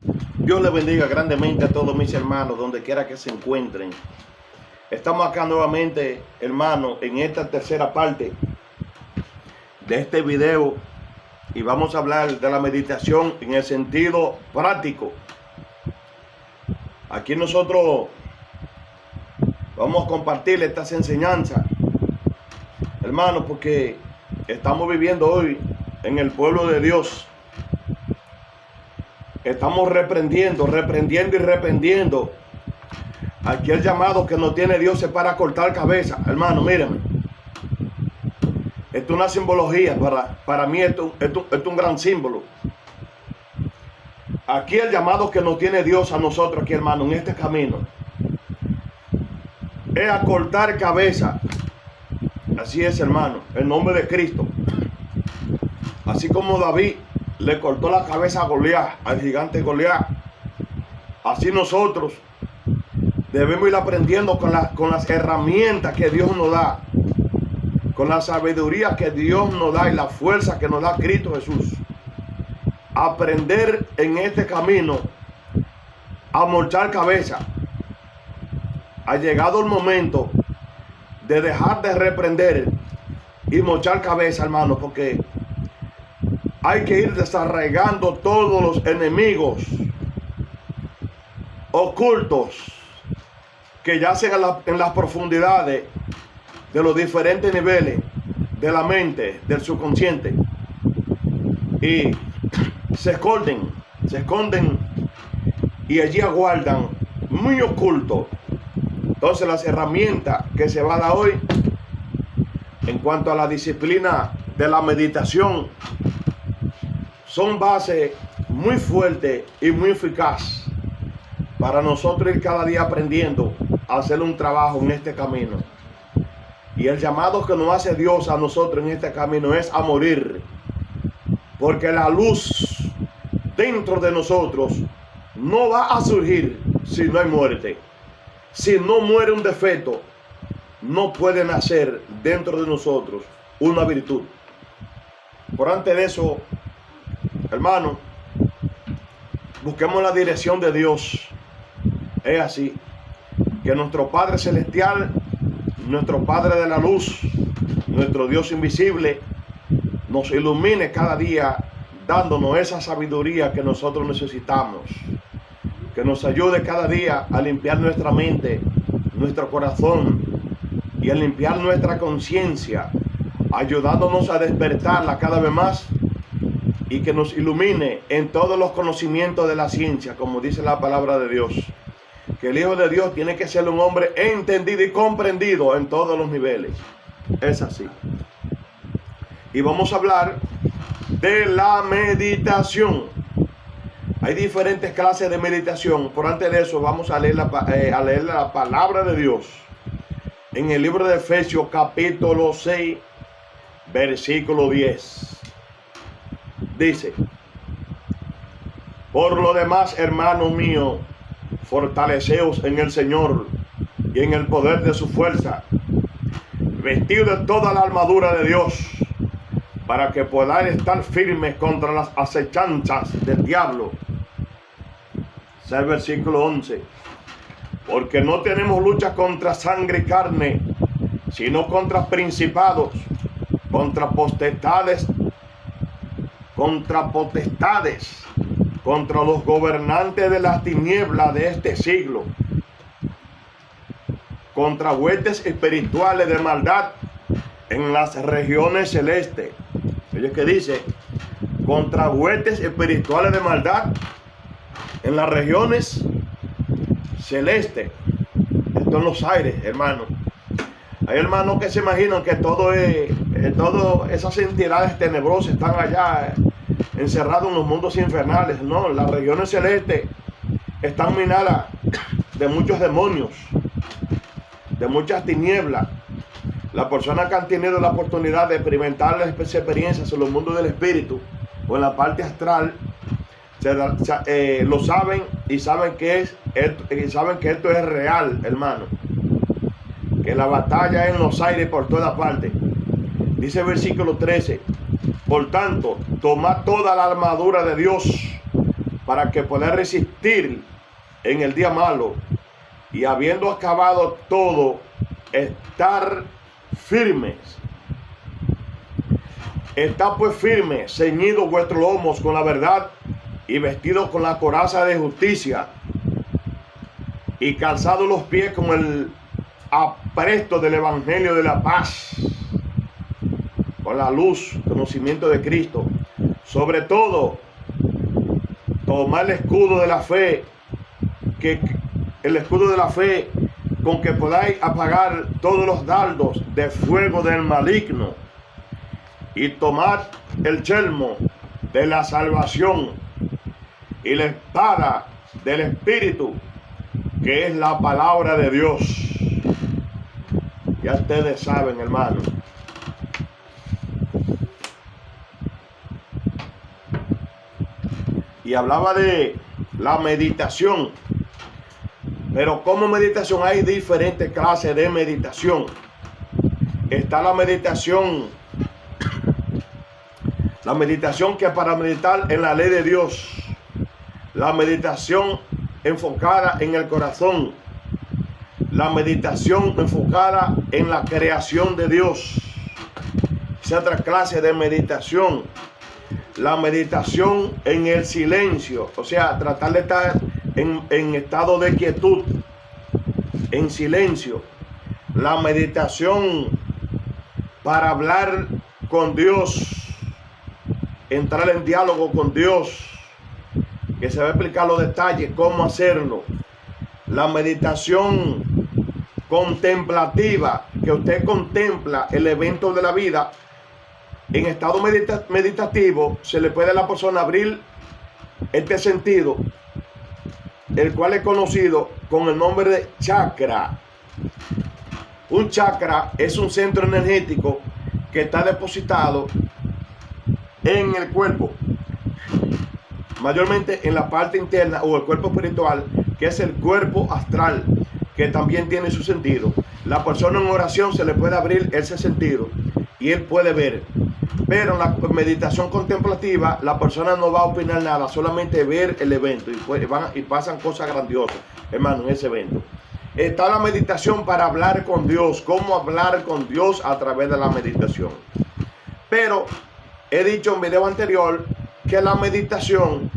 Dios les bendiga grandemente a todos mis hermanos, donde quiera que se encuentren. Estamos acá nuevamente, hermanos, en esta tercera parte de este video y vamos a hablar de la meditación en el sentido práctico. Aquí nosotros vamos a compartir estas enseñanzas, hermanos, porque estamos viviendo hoy en el pueblo de Dios. Estamos reprendiendo. Aquí el llamado que nos tiene Dios es para cortar cabeza. Hermano, mírenme. Esto es una simbología. Para mí esto es un gran símbolo. Aquí el llamado que nos tiene Dios a nosotros aquí, hermano, en este camino, es a cortar cabeza. Así es, hermano, en nombre de Cristo. Así como David le cortó la cabeza a Goliat, al gigante Goliat, así nosotros debemos ir aprendiendo con las herramientas que Dios nos da, con la sabiduría que Dios nos da y la fuerza que nos da Cristo Jesús. Aprender en este camino a mochar cabeza. Ha llegado el momento de dejar de reprender y mochar cabeza, hermano, porque hay que ir desarraigando todos los enemigos ocultos que yacen en las profundidades de los diferentes niveles de la mente, del subconsciente, y se esconden y allí aguardan, muy oculto. Entonces las herramientas que se van a dar hoy en cuanto a la disciplina de la meditación son bases muy fuertes y muy eficaces para nosotros ir cada día aprendiendo a hacer un trabajo en este camino. Y el llamado que nos hace Dios a nosotros en este camino es a morir, porque la luz dentro de nosotros no va a surgir si no hay muerte. Si no muere un defecto, no puede nacer dentro de nosotros una virtud. Por antes de eso, hermano, busquemos la dirección de Dios. Es así, que nuestro Padre Celestial, nuestro Padre de la luz, nuestro Dios invisible, nos ilumine cada día, dándonos esa sabiduría que nosotros necesitamos. Que nos ayude cada día a limpiar nuestra mente, nuestro corazón y a limpiar nuestra conciencia, ayudándonos a despertarla cada vez más, y que nos ilumine en todos los conocimientos de la ciencia, como dice la palabra de Dios. Que el Hijo de Dios tiene que ser un hombre entendido y comprendido en todos los niveles. Es así. Y vamos a hablar de la meditación. Hay diferentes clases de meditación. Por antes de eso, vamos a leer la palabra de Dios en el libro de Efesios, capítulo 6, versículo 10. Dice: por lo demás, hermanos míos, fortaleceos en el Señor y en el poder de su fuerza, vestidos de toda la armadura de Dios, para que podáis estar firmes contra las acechanzas del diablo. Es el versículo 11. Porque no tenemos lucha contra sangre y carne, sino contra principados, contra potestades, contra los gobernantes de las tinieblas de este siglo, contra huestes espirituales de maldad en las regiones celestes. Oye, ¿qué dice? Contra huestes espirituales de maldad en las regiones celestes. Esto en los aires, hermano. Hay hermanos que se imaginan que todas esas entidades tenebrosas están allá encerrados en los mundos infernales. No, las regiones celestes están minadas de muchos demonios, de muchas tinieblas. Las personas que han tenido la oportunidad de experimentar las experiencias en los mundos del espíritu o en la parte astral, lo saben y saben que esto es real, hermano. Que la batalla es en los aires por todas partes. Dice el versículo 13: por tanto, tomad toda la armadura de Dios para que pueda resistir en el día malo y habiendo acabado todo, estar firmes. Está pues firme, ceñidos vuestros lomos con la verdad y vestidos con la coraza de justicia y calzados los pies con el apresto del evangelio de la paz, con la luz, conocimiento de Cristo. Sobre todo, tomar el escudo de la fe, con que podáis apagar todos los dardos de fuego del maligno, y tomar el yelmo de la salvación y la espada del Espíritu, que es la palabra de Dios. Ya ustedes saben, hermanos. Y hablaba de la meditación. Pero como meditación hay diferentes clases de meditación. Está la meditación que es para meditar en la ley de Dios. La meditación enfocada en el corazón. La meditación enfocada en la creación de Dios. Esa otra clase de meditación. La meditación en el silencio, o sea, tratar de estar en estado de quietud, en silencio. La meditación para hablar con Dios, entrar en diálogo con Dios, que se va a explicar los detalles, cómo hacerlo. La meditación contemplativa, que usted contempla el evento de la vida. En estado meditativo se le puede a la persona abrir este sentido, el cual es conocido con el nombre de chakra. Un chakra es un centro energético que está depositado en el cuerpo, mayormente en la parte interna o el cuerpo espiritual, que es el cuerpo astral, que también tiene su sentido. La persona en oración se le puede abrir ese sentido y él puede ver. Pero en la meditación contemplativa, la persona no va a opinar nada, solamente ver el evento y pasan cosas grandiosas, hermano, en ese evento. Está la meditación para hablar con Dios, cómo hablar con Dios a través de la meditación. Pero he dicho en video anterior que la meditación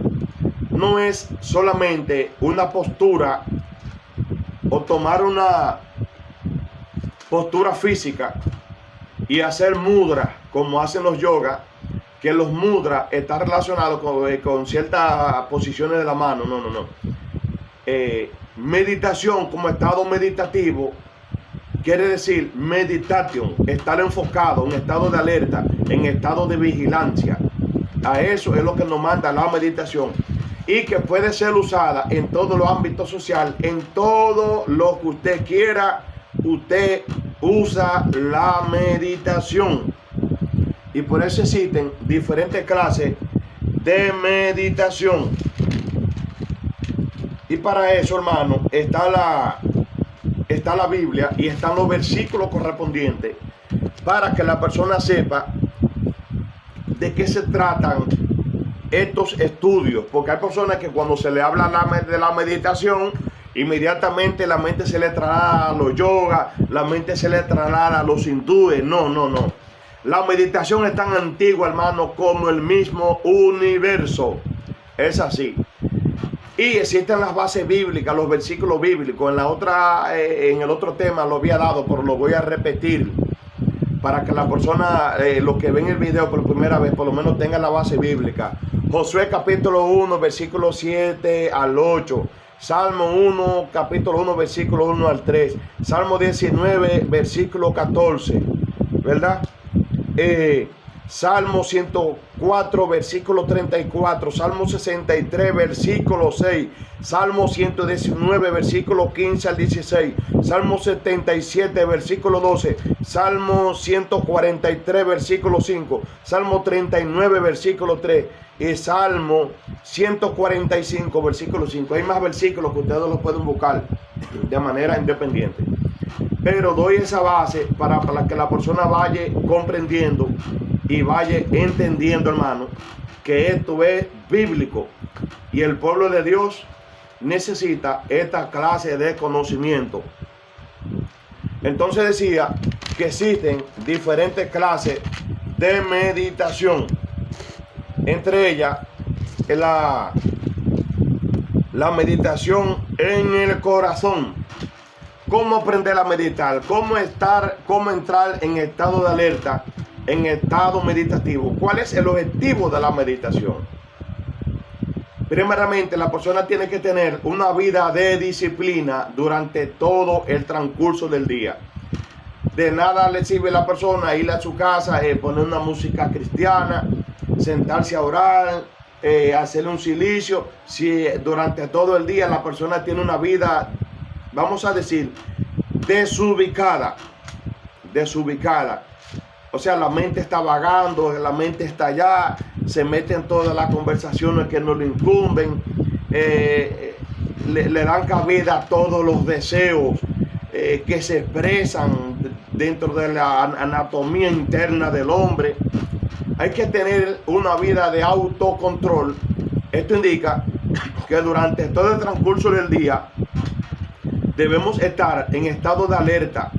no es solamente una postura o tomar una postura física y hacer mudra como hacen los yogas, que los mudras están relacionados con ciertas posiciones de la mano. No. Meditación como estado meditativo quiere decir meditation, estar enfocado, en estado de alerta, en estado de vigilancia. A eso es lo que nos manda la meditación, y que puede ser usada en todos los ámbitos sociales, en todo lo que usted quiera. Usted usa la meditación, y por eso existen diferentes clases de meditación. Y para eso, hermano, está la Biblia y están los versículos correspondientes para que la persona sepa de qué se tratan estos estudios. Porque hay personas que cuando se le habla de la meditación, inmediatamente la mente se le traslada a los yogas, la mente se le traslada a los hindúes. No. La meditación es tan antigua, hermano, como el mismo universo. Es así. Y existen las bases bíblicas, los versículos bíblicos. En el otro tema lo había dado, pero lo voy a repetir para que la persona, los que ven el video por primera vez, por lo menos tenga la base bíblica. Josué capítulo 1, versículo 7 al 8. Salmo 1, capítulo 1, versículo 1 al 3. Salmo 19, versículo 14. ¿Verdad? Salmo 104, versículo 34. Salmo 63, versículo 6. Salmo 119, versículo 15 al 16. Salmo 77, versículo 12. Salmo 143, versículo 5. Salmo 39, versículo 3. Y Salmo 145, versículo 5. Hay más versículos que ustedes los pueden buscar de manera independiente. Pero doy esa base para que la persona vaya comprendiendo y vaya entendiendo, hermano, que esto es bíblico. Y el pueblo de Dios necesita esta clase de conocimiento. Entonces decía que existen diferentes clases de meditación. Entre ellas, la meditación en el corazón. ¿Cómo aprender a meditar? ¿Cómo entrar en estado de alerta, en estado meditativo? ¿Cuál es el objetivo de la meditación? Primeramente, la persona tiene que tener una vida de disciplina durante todo el transcurso del día. De nada le sirve a la persona ir a su casa, poner una música cristiana, sentarse a orar, hacerle un silicio, si durante todo el día la persona tiene una vida, vamos a decir, desubicada. O sea, la mente está vagando, la mente está allá, se mete en todas las conversaciones que no le incumben, le dan cabida a todos los deseos que se expresan dentro de la anatomía interna del hombre. Hay que tener una vida de autocontrol. Esto indica que durante todo el transcurso del día debemos estar en estado de alerta,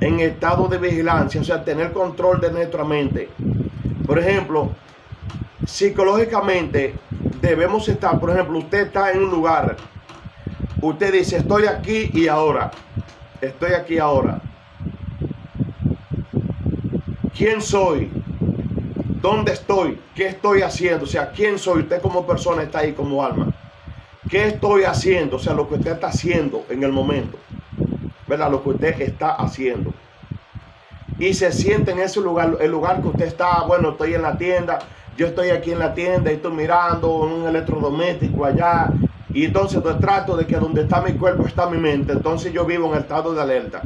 en estado de vigilancia, o sea, tener control de nuestra mente. Por ejemplo, psicológicamente debemos estar, por ejemplo, usted está en un lugar, usted dice, estoy aquí y ahora, estoy aquí ahora. ¿Quién soy? ¿Dónde estoy? ¿Qué estoy haciendo? O sea, ¿quién soy? Usted como persona está ahí como alma. ¿Qué estoy haciendo? O sea, lo que usted está haciendo en el momento. ¿Verdad? Lo que usted está haciendo. Y se siente en ese lugar, el lugar que usted está, bueno, estoy en la tienda, yo estoy aquí en la tienda y estoy mirando un electrodoméstico allá. Y entonces pues, trato de que donde está mi cuerpo está mi mente. Entonces yo vivo en estado de alerta.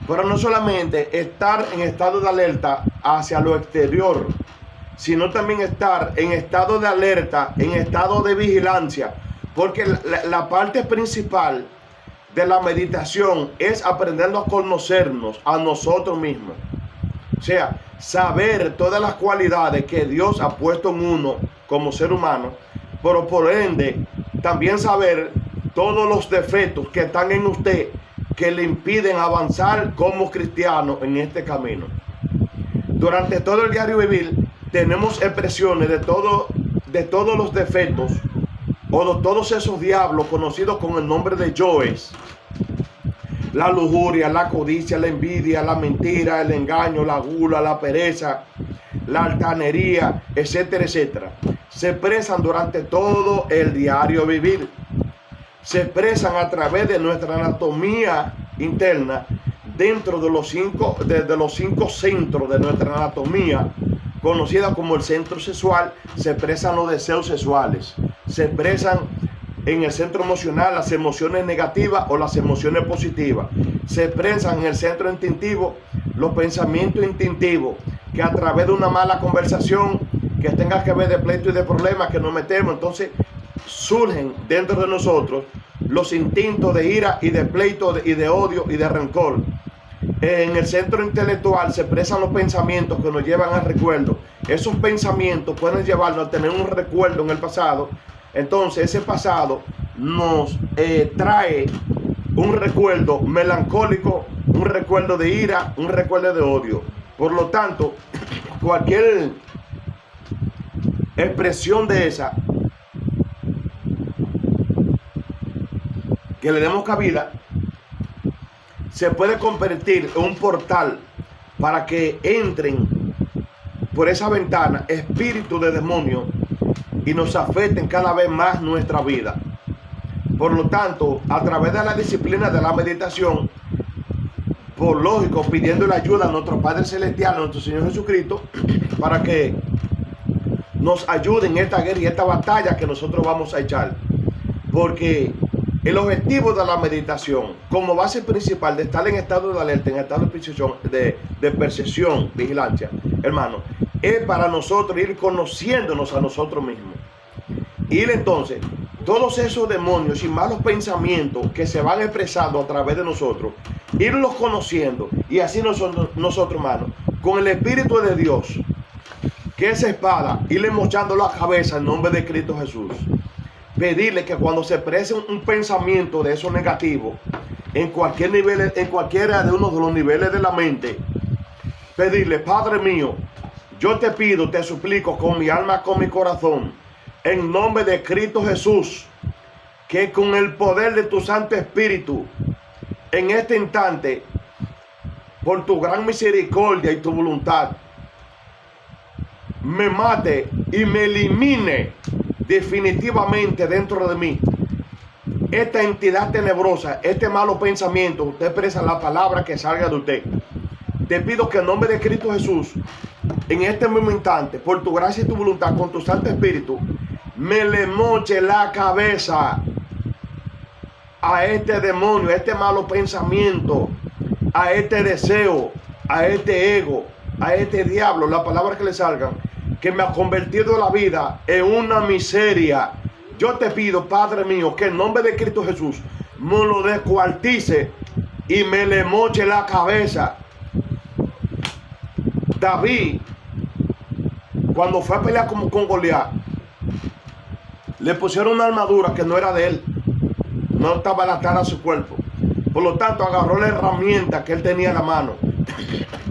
Pero no solamente estar en estado de alerta hacia lo exterior, sino también estar en estado de alerta, en estado de vigilancia. Porque la parte principal de la meditación es aprender a conocernos a nosotros mismos. O sea, saber todas las cualidades que Dios ha puesto en uno como ser humano, pero por ende también saber todos los defectos que están en usted que le impiden avanzar como cristiano en este camino. Durante todo el diario vivir tenemos expresiones de todos los defectos o de todos esos diablos conocidos con el nombre de yoes. La lujuria, la codicia, la envidia, la mentira, el engaño, la gula, la pereza, la altanería, etcétera, etcétera. Se expresan durante todo el diario vivir. Se expresan a través de nuestra anatomía interna dentro de los cinco centros de nuestra anatomía, conocida como el centro sexual. Se expresan los deseos sexuales, se expresan en el centro emocional las emociones negativas o las emociones positivas, se expresan en el centro instintivo los pensamientos instintivos, que a través de una mala conversación que tenga que ver de pleito y de problemas que nos metemos, entonces surgen dentro de nosotros los instintos de ira y de pleito y de odio y de rencor. En el centro intelectual se expresan los pensamientos que nos llevan al recuerdo. Esos pensamientos pueden llevarnos a tener un recuerdo en el pasado. Entonces ese pasado nos trae un recuerdo melancólico, un recuerdo de ira, un recuerdo de odio. Por lo tanto, cualquier expresión de esa que le demos cabida se puede convertir en un portal para que entren por esa ventana espíritus de demonios y nos afecten cada vez más nuestra vida. Por lo tanto, a través de la disciplina de la meditación, por lógico, pidiendo la ayuda a nuestro Padre Celestial, a nuestro Señor Jesucristo, para que nos ayude en esta guerra y esta batalla que nosotros vamos a echar. Porque el objetivo de la meditación, como base principal de estar en estado de alerta, en estado de percepción, vigilancia, hermano, es para nosotros ir conociéndonos a nosotros mismos. Ir entonces, todos esos demonios y malos pensamientos que se van expresando a través de nosotros, irlos conociendo y así nosotros hermanos, con el Espíritu de Dios, que es espada, irle mochando la cabeza en nombre de Cristo Jesús. pedirle que cuando se exprese un pensamiento de eso negativo, en cualquier nivel, en cualquiera de uno de los niveles de la mente, pedirle: Padre mío, yo te pido, te suplico con mi alma, con mi corazón, en nombre de Cristo Jesús, que con el poder de tu Santo Espíritu, en este instante, por tu gran misericordia y tu voluntad, me mate y me elimine definitivamente dentro de mí esta entidad tenebrosa, este malo pensamiento. Usted expresa la palabra que salga de usted. Te pido que en nombre de Cristo Jesús, en este mismo instante, por tu gracia y tu voluntad, con tu Santo Espíritu, me le moche la cabeza a este demonio, a este malo pensamiento, a este deseo, a este ego, a este diablo, la palabra que le salgan, que me ha convertido la vida en una miseria. Yo te pido, Padre mío, que en nombre de Cristo Jesús me lo descuartice y me le moche la cabeza. David, cuando fue a pelear con Goliat, le pusieron una armadura que no era de él, no estaba adaptada a su cuerpo. Por lo tanto, agarró la herramienta que él tenía en la mano,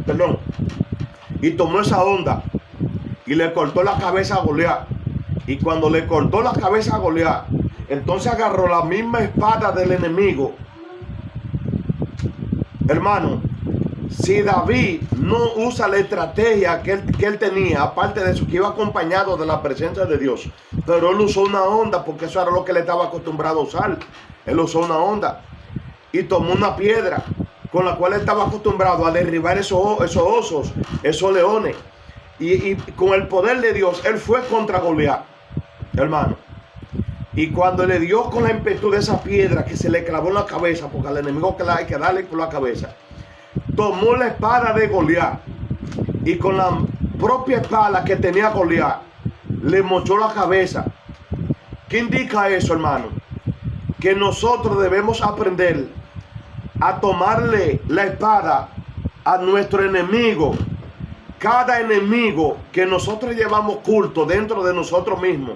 perdón, y tomó esa onda y le cortó la cabeza a Goliat. Y cuando le cortó la cabeza a Goliat, entonces agarró la misma espada del enemigo. Hermano, si David no usa la estrategia que él tenía, aparte de eso, que iba acompañado de la presencia de Dios, pero él usó una onda, porque eso era lo que él estaba acostumbrado a usar. Él usó una onda y tomó una piedra con la cual él estaba acostumbrado a derribar esos osos, esos leones. Y con el poder de Dios, él fue contra Goliat, hermano. Y cuando le dio con la impetu de esa piedra que se le clavó en la cabeza, porque al enemigo hay que darle con la cabeza, tomó la espada de Goliat y con la propia espada que tenía Goliat le mochó la cabeza. ¿Qué indica eso, hermano? Que nosotros debemos aprender a tomarle la espada a nuestro enemigo. Cada enemigo que nosotros llevamos culto dentro de nosotros mismos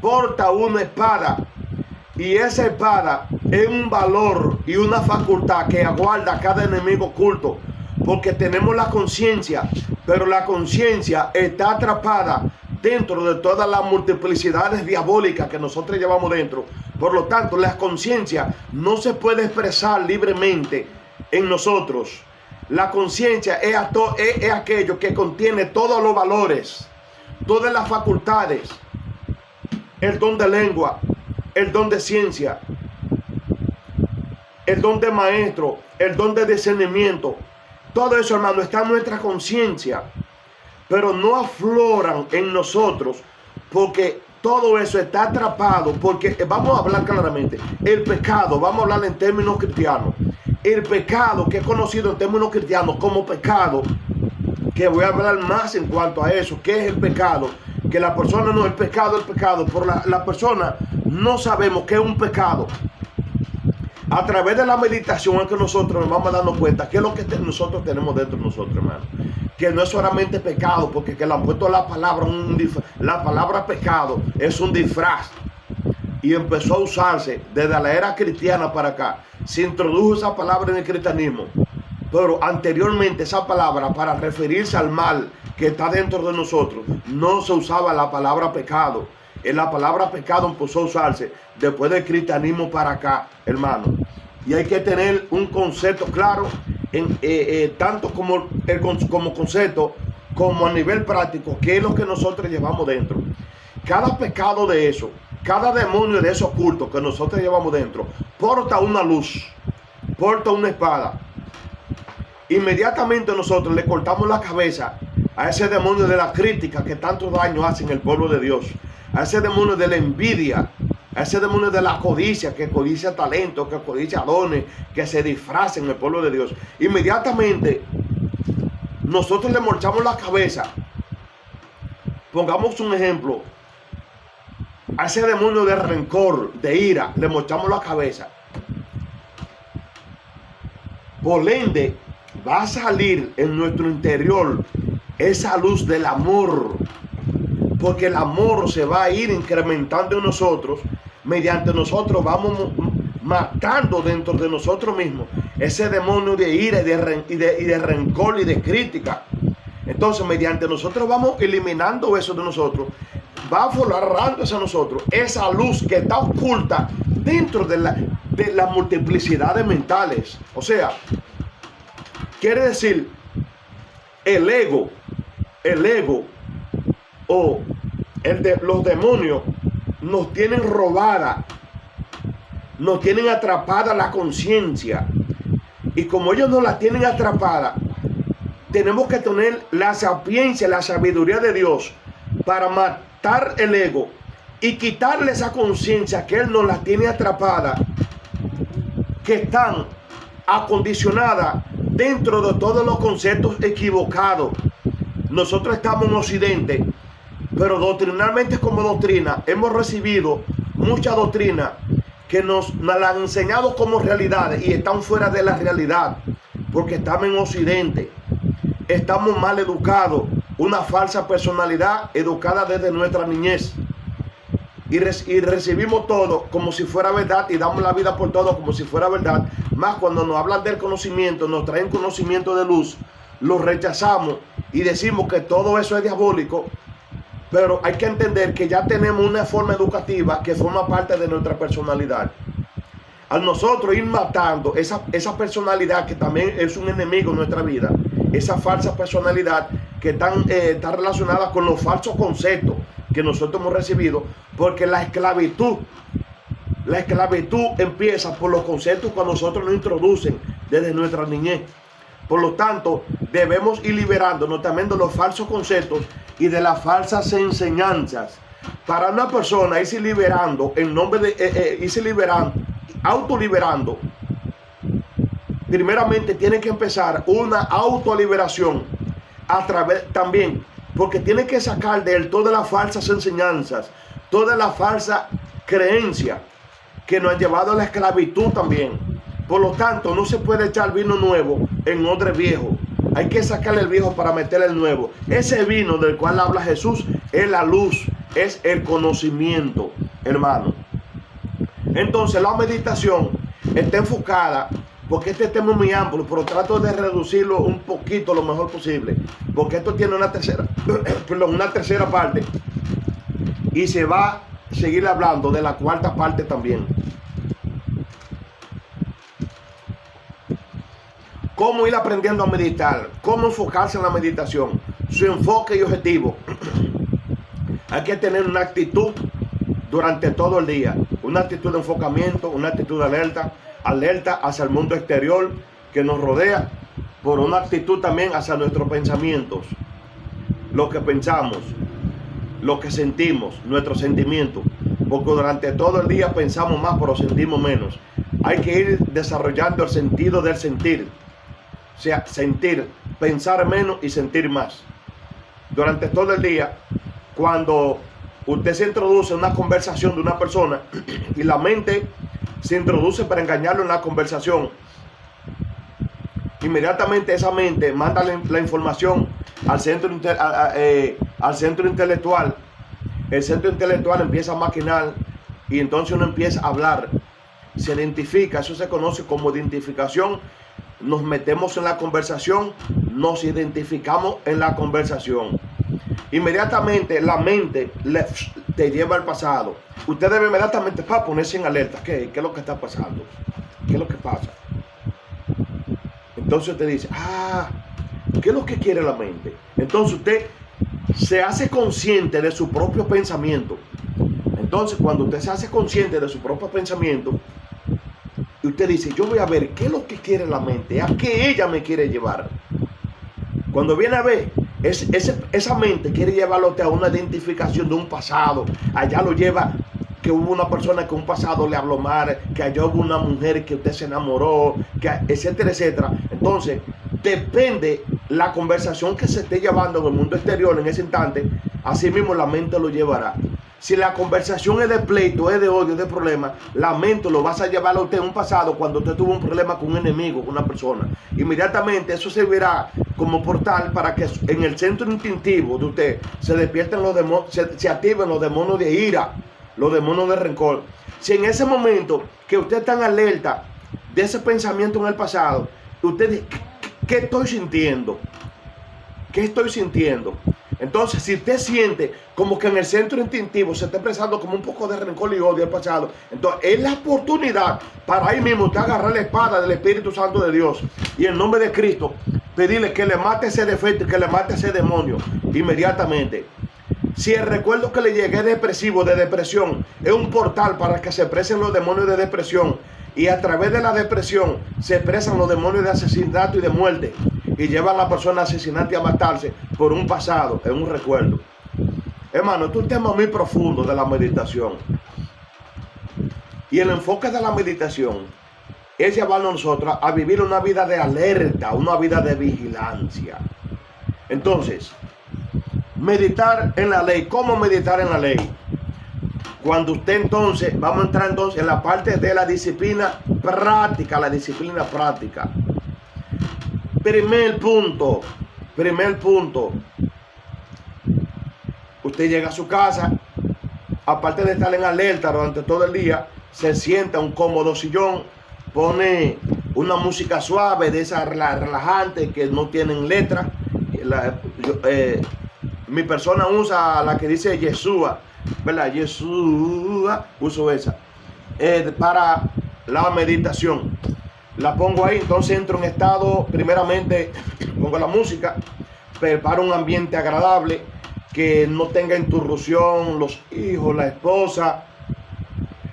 porta una espada, y esa espada es un valor y una facultad que aguarda a cada enemigo oculto, porque tenemos la conciencia, pero la conciencia está atrapada dentro de todas las multiplicidades diabólicas que nosotros llevamos dentro. Por lo tanto, la conciencia no se puede expresar libremente en nosotros. La conciencia es aquello que contiene todos los valores, todas las facultades, el don de lengua, el don de ciencia, el don de maestro, el don de discernimiento. Todo eso, hermano, está en nuestra conciencia, pero no afloran en nosotros, porque todo eso está atrapado. Porque vamos a hablar claramente, el pecado, vamos a hablar en términos cristianos, el pecado que es conocido en términos cristianos como pecado, que voy a hablar más en cuanto a eso, qué es el pecado, que la persona no, el pecado, por la persona no sabemos qué es un pecado. A través de la meditación es que nosotros nos vamos dando cuenta qué es lo que nosotros tenemos dentro de nosotros, hermano. Que no es solamente pecado, porque que le han puesto la palabra, la palabra pecado es un disfraz. Y empezó a usarse desde la era cristiana para acá. Se introdujo esa palabra en el cristianismo. Pero anteriormente esa palabra, para referirse al mal que está dentro de nosotros, no se usaba la palabra pecado. La palabra pecado empezó a usarse después del cristianismo para acá, hermano. Y hay que tener un concepto claro, tanto como concepto, como a nivel práctico, que es lo que nosotros llevamos dentro. Cada pecado de eso, cada demonio de esos cultos que nosotros llevamos dentro, porta una luz, porta una espada. Inmediatamente nosotros le cortamos la cabeza a ese demonio de la crítica que tanto daño hace en el pueblo de Dios, a ese demonio de la envidia, a ese demonio de la codicia, que codicia talento, que codicia dones, que se disfraza en el pueblo de Dios. Inmediatamente nosotros le morchamos la cabeza. Pongamos un ejemplo, a ese demonio de rencor, de ira, le morchamos la cabeza. Por ende, va a salir en nuestro interior esa luz del amor, porque el amor se va a ir incrementando en nosotros mediante nosotros vamos matando dentro de nosotros mismos ese demonio de ira y de rencor y de crítica. Entonces, mediante nosotros vamos eliminando eso de nosotros, va aflorando hacia nosotros esa luz que está oculta dentro de las multiplicidades mentales. O sea, quiere decir, el ego o los demonios nos tienen robada, nos tienen atrapada la conciencia. Y como ellos nos la tienen atrapada, tenemos que tener la sapiencia, la sabiduría de Dios para matar el ego y quitarle esa conciencia que Él nos la tiene atrapada, que están acondicionadas dentro de todos los conceptos equivocados. Nosotros estamos en Occidente, pero doctrinalmente como doctrina hemos recibido mucha doctrina que nos la han enseñado como realidades y están fuera de la realidad, porque estamos en Occidente. Estamos mal educados, una falsa personalidad educada desde nuestra niñez. Y recibimos todo como si fuera verdad y damos la vida por todo como si fuera verdad. Más cuando nos hablan del conocimiento, nos traen conocimiento de luz, lo rechazamos y decimos que todo eso es diabólico. Pero hay que entender que ya tenemos una forma educativa que forma parte de nuestra personalidad. Al nosotros ir matando esa personalidad que también es un enemigo en nuestra vida, esa falsa personalidad que está relacionada con los falsos conceptos que nosotros hemos recibido, porque la esclavitud empieza por los conceptos que a nosotros nos introducen desde nuestra niñez. Por lo tanto, debemos ir liberándonos también de los falsos conceptos y de las falsas enseñanzas. Para una persona irse liberando, en nombre de irse liberando, autoliberando, primeramente tiene que empezar una autoliberación a través también, porque tiene que sacar de él todas las falsas enseñanzas, toda la falsa creencia que nos han llevado a la esclavitud también. Por lo tanto, no se puede echar vino nuevo en odre viejo. Hay que sacarle el viejo para meterle el nuevo. Ese vino del cual habla Jesús es la luz, es el conocimiento, hermano. Entonces la meditación está enfocada, porque este tema es muy amplio, pero trato de reducirlo un poquito lo mejor posible, porque esto tiene una tercera parte y se va a seguir hablando de la cuarta parte también. Cómo ir aprendiendo a meditar, cómo enfocarse en la meditación, su enfoque y objetivo. Hay que tener una actitud durante todo el día, una actitud de enfocamiento, una actitud de alerta hacia el mundo exterior que nos rodea, por una actitud también hacia nuestros pensamientos, lo que pensamos, lo que sentimos, nuestros sentimientos, porque durante todo el día pensamos más pero sentimos menos. Hay que ir desarrollando el sentido del sentir, o sea, sentir, pensar menos y sentir más. Durante todo el día, cuando usted se introduce en una conversación de una persona y la mente se introduce para engañarlo en la conversación, inmediatamente esa mente manda la información al centro intelectual. El centro intelectual empieza a maquinar y entonces uno empieza a hablar, se identifica, eso se conoce como identificación. Nos metemos en la conversación, nos identificamos en la conversación. Inmediatamente la mente te lleva al pasado. Usted debe inmediatamente ponerse en alerta. ¿Qué es lo que está pasando? ¿Qué es lo que pasa? Entonces usted dice, ¿qué es lo que quiere la mente? Entonces usted se hace consciente de su propio pensamiento. Entonces cuando usted se hace consciente de su propio pensamiento, y usted dice, yo voy a ver qué es lo que quiere la mente, a qué ella me quiere llevar. Cuando viene a ver, esa mente quiere llevarlo a una identificación de un pasado. Allá lo lleva que hubo una persona que un pasado le habló mal, que allá hubo una mujer que usted se enamoró, etcétera, etcétera. Entonces, depende la conversación que se esté llevando en el mundo exterior en ese instante, así mismo la mente lo llevará. Si la conversación es de pleito, es de odio, es de problema, la mente lo vas a llevar a usted a un pasado cuando usted tuvo un problema con un enemigo, con una persona. Inmediatamente eso servirá como portal para que en el centro instintivo de usted se despierten los demonios, se activen los demonios de ira, los demonios de rencor. Si en ese momento que usted está en alerta de ese pensamiento en el pasado, usted dice, ¿qué estoy sintiendo? ¿Qué estoy sintiendo? Entonces, si usted siente como que en el centro instintivo se está expresando como un poco de rencor y odio al pasado, entonces es la oportunidad para ahí mismo usted agarrar la espada del Espíritu Santo de Dios y en nombre de Cristo pedirle que le mate ese defecto y que le mate ese demonio inmediatamente. Si el recuerdo que le llegue es depresivo, de depresión, es un portal para que se expresen los demonios de depresión, y a través de la depresión se expresan los demonios de asesinato y de muerte, y llevan a la persona a asesinar y a matarse por un pasado, en un recuerdo. Hermano, esto es un tema muy profundo de la meditación. Y el enfoque de la meditación es llevarnos a nosotros a vivir una vida de alerta, una vida de vigilancia. Entonces, meditar en la ley. ¿Cómo meditar en la ley? Cuando usted entonces, vamos a entrar entonces en la parte de la disciplina práctica, Primer punto, usted llega a su casa, aparte de estar en alerta durante todo el día, se sienta en un cómodo sillón, pone una música suave, de esas relajantes que no tienen letra. Mi persona usa la que dice Yeshua, ¿verdad? Yeshua, uso esa para la meditación. La pongo ahí, entonces entro en estado, primeramente pongo la música, preparo un ambiente agradable, que no tenga interrupción, los hijos, la esposa,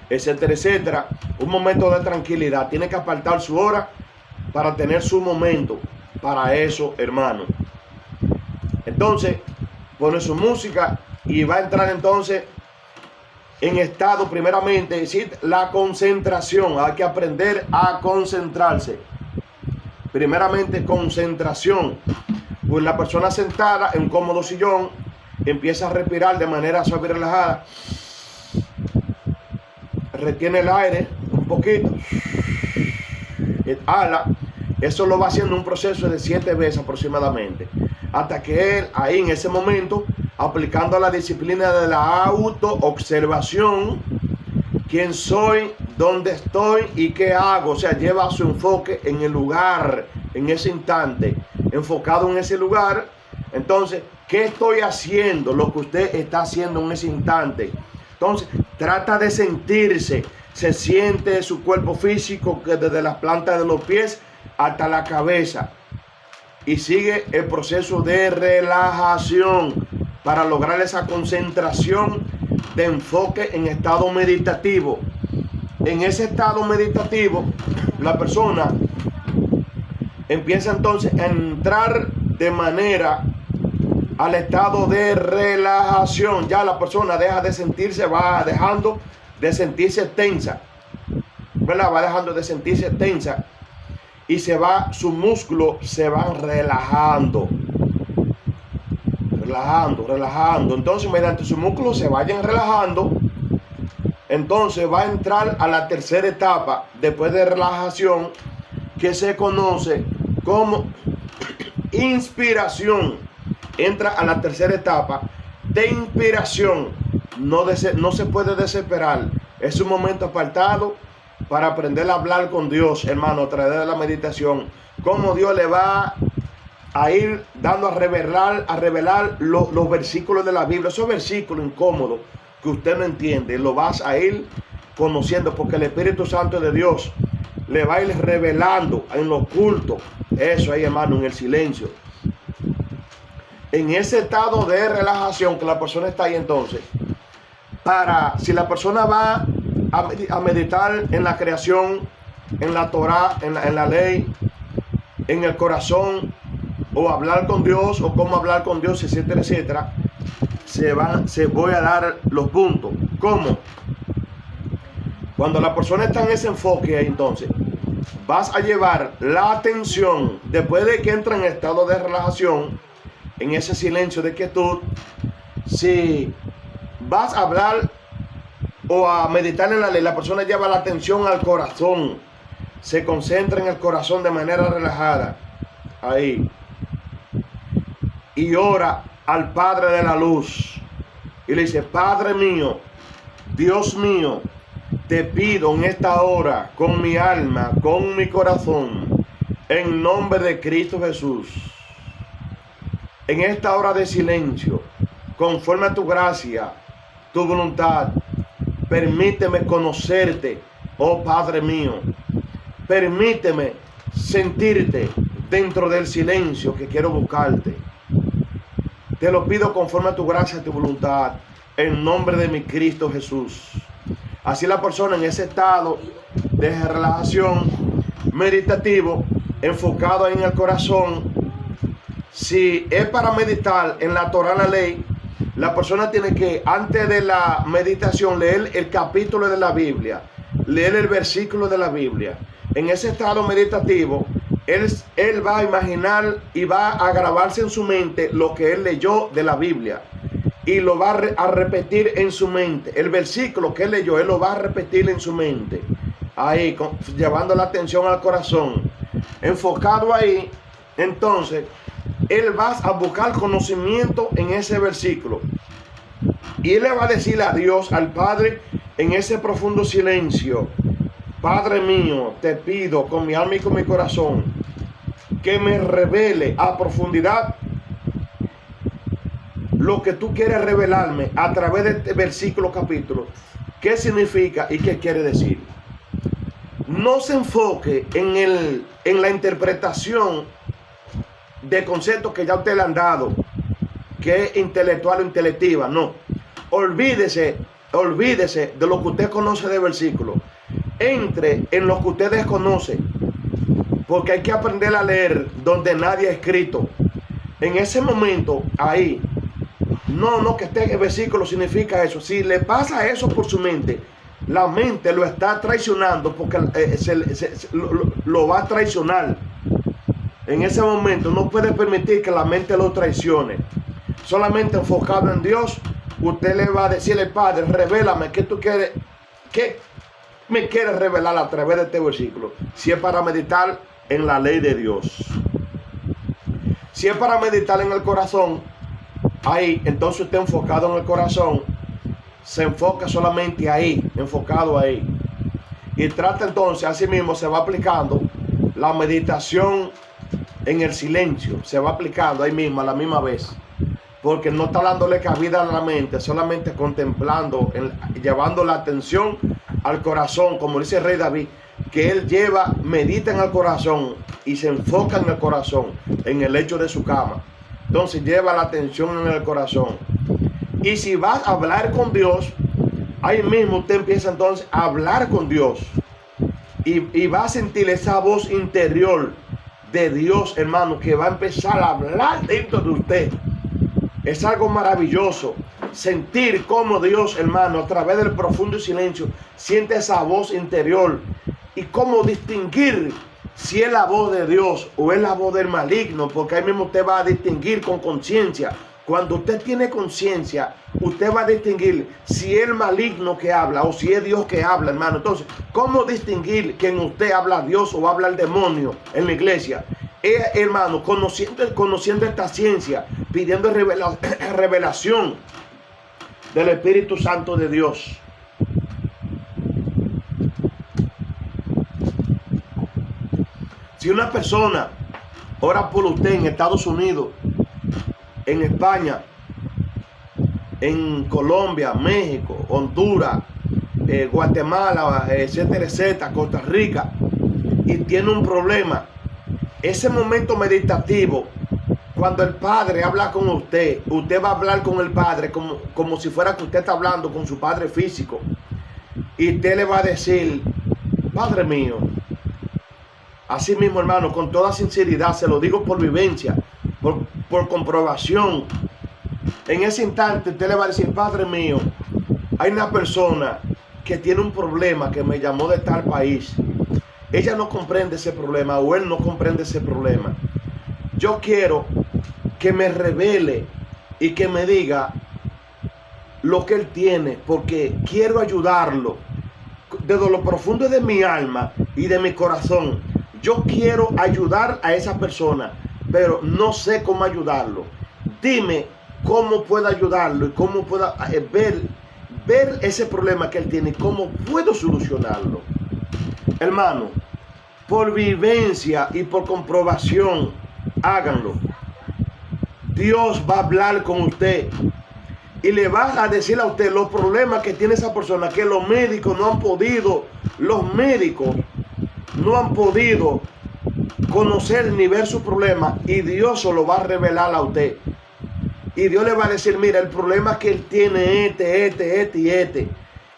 etcétera, etcétera. Un momento de tranquilidad. Tiene que apartar su hora para tener su momento para eso, hermano. Entonces, pone su música y va a entrar entonces en estado, primeramente, es decir, la concentración. Hay que aprender a concentrarse. Primeramente, concentración. Pues la persona sentada en un cómodo sillón empieza a respirar de manera suave y relajada. Retiene el aire un poquito. Exhala. Eso lo va haciendo un proceso de 7 veces aproximadamente. Hasta que él, ahí en ese momento, aplicando la disciplina de la autoobservación, quién soy, dónde estoy y qué hago. O sea, lleva su enfoque en el lugar, en ese instante, enfocado en ese lugar. Entonces, ¿qué estoy haciendo? Lo que usted está haciendo en ese instante. Entonces, trata de sentirse. Se siente su cuerpo físico, que desde las plantas de los pies hasta la cabeza. Y sigue el proceso de relajación para lograr esa concentración de enfoque en estado meditativo. En ese estado meditativo, la persona empieza entonces a entrar de manera al estado de relajación. Ya la persona deja de sentirse, va dejando de sentirse tensa, ¿verdad? Va dejando de sentirse tensa y sus músculos se van relajando. Entonces, mediante sus músculos se vayan relajando, entonces va a entrar a la tercera etapa después de relajación, que se conoce como inspiración. Entra a la tercera etapa de inspiración. No se puede desesperar. Es un momento apartado para aprender a hablar con Dios, hermano, a través de la meditación. Cómo Dios le va a ir dando a revelar los versículos de la Biblia, esos versículos incómodos que usted no entiende, lo vas a ir conociendo, porque el Espíritu Santo de Dios le va a ir revelando en lo oculto. Eso ahí, hermano, en el silencio. En ese estado de relajación que la persona está ahí, entonces, si la persona va a meditar en la creación, en la Torah, en la ley, en el corazón, o hablar con Dios, o cómo hablar con Dios, etcétera, etcétera, se voy a dar los puntos. ¿Cómo? Cuando la persona está en ese enfoque, entonces vas a llevar la atención, después de que entra en estado de relajación, en ese silencio de quietud. Si vas a hablar o a meditar en la ley, la persona lleva la atención al corazón, se concentra en el corazón de manera relajada, ahí, y ora al Padre de la luz y le dice: Padre mío, Dios mío, te pido en esta hora, con mi alma, con mi corazón, en nombre de Cristo Jesús, en esta hora de silencio, conforme a tu gracia, tu voluntad, permíteme conocerte, oh Padre mío. Permíteme sentirte dentro del silencio que quiero buscarte. Te lo pido conforme a tu gracia y tu voluntad, en nombre de mi Cristo Jesús. Así la persona en ese estado de relajación meditativo, enfocado en el corazón, si es para meditar en la Torah, la ley, la persona tiene que, antes de la meditación, leer el capítulo de la Biblia, leer el versículo de la Biblia. En ese estado meditativo, él va a imaginar y va a grabarse en su mente lo que él leyó de la Biblia. Y lo va a repetir en su mente. El versículo que él leyó, él lo va a repetir en su mente. Ahí, llevando la atención al corazón. Enfocado ahí, entonces, él va a buscar conocimiento en ese versículo. Y él le va a decir a Dios, al Padre, en ese profundo silencio: Padre mío, te pido con mi alma y con mi corazón que me revele a profundidad lo que tú quieres revelarme a través de este versículo, capítulo. ¿Qué significa y qué quiere decir? No se enfoque en la interpretación de conceptos que ya usted le han dado, que es intelectual o intelectiva. No. Olvídese de lo que usted conoce de versículo. Entre en lo que usted desconoce, porque hay que aprender a leer donde nadie ha escrito. En ese momento, ahí, no que este versículo significa eso. Si le pasa eso por su mente, la mente lo está traicionando, porque lo va a traicionar. En ese momento no puede permitir que la mente lo traicione. Solamente enfocado en Dios, usted le va a decir al Padre: revélame qué tú quieres, qué me quieres revelar a través de este versículo. Si es para meditar en la ley de Dios, si es para meditar en el corazón, ahí, entonces usted enfocado en el corazón, se enfoca solamente ahí, enfocado ahí. Y trata entonces, así mismo se va aplicando la meditación en el silencio, se va aplicando ahí mismo a la misma vez. Porque no está dándole cabida a la mente, solamente contemplando, llevando la atención al corazón, como dice el rey David, que él medita en el corazón y se enfoca en el corazón, en el lecho de su cama. Entonces lleva la atención en el corazón. Y si vas a hablar con Dios, ahí mismo usted empieza entonces a hablar con Dios. Y va a sentir esa voz interior de Dios, hermano, que va a empezar a hablar dentro de usted. Es algo maravilloso sentir cómo Dios, hermano, a través del profundo silencio, siente esa voz interior. Y cómo distinguir si es la voz de Dios o es la voz del maligno, porque ahí mismo usted va a distinguir con conciencia. Cuando usted tiene conciencia, usted va a distinguir si es el maligno que habla o si es Dios que habla, hermano. Entonces, ¿cómo distinguir que en usted habla Dios o habla el demonio en la iglesia? Hermano, conociendo esta ciencia, pidiendo revelación del Espíritu Santo de Dios. Si una persona ora por usted en Estados Unidos, en España, en Colombia, México, Honduras, Guatemala, etcétera, etcétera, Costa Rica, y tiene un problema, ese momento meditativo, cuando el Padre habla con usted, usted va a hablar con el Padre como si fuera que usted está hablando con su Padre físico. Y usted le va a decir: Padre mío, así mismo, hermano, con toda sinceridad, se lo digo por vivencia, por comprobación. En ese instante usted le va a decir: Padre mío, hay una persona que tiene un problema, que me llamó de tal país. Ella no comprende ese problema, o él no comprende ese problema. Yo quiero que me revele y que me diga lo que él tiene, porque quiero ayudarlo desde lo profundo de mi alma y de mi corazón. Yo quiero ayudar a esa persona, pero no sé cómo ayudarlo. Dime cómo puedo ayudarlo y cómo puedo ver ver ese problema que él tiene, cómo puedo solucionarlo. Hermano, por vivencia y por comprobación, háganlo. Dios va a hablar con usted y le va a decir a usted los problemas que tiene esa persona, que los médicos no han podido conocer ni ver su problema, y Dios se lo va a revelar a usted. Y Dios le va a decir, mira, el problema que él tiene este.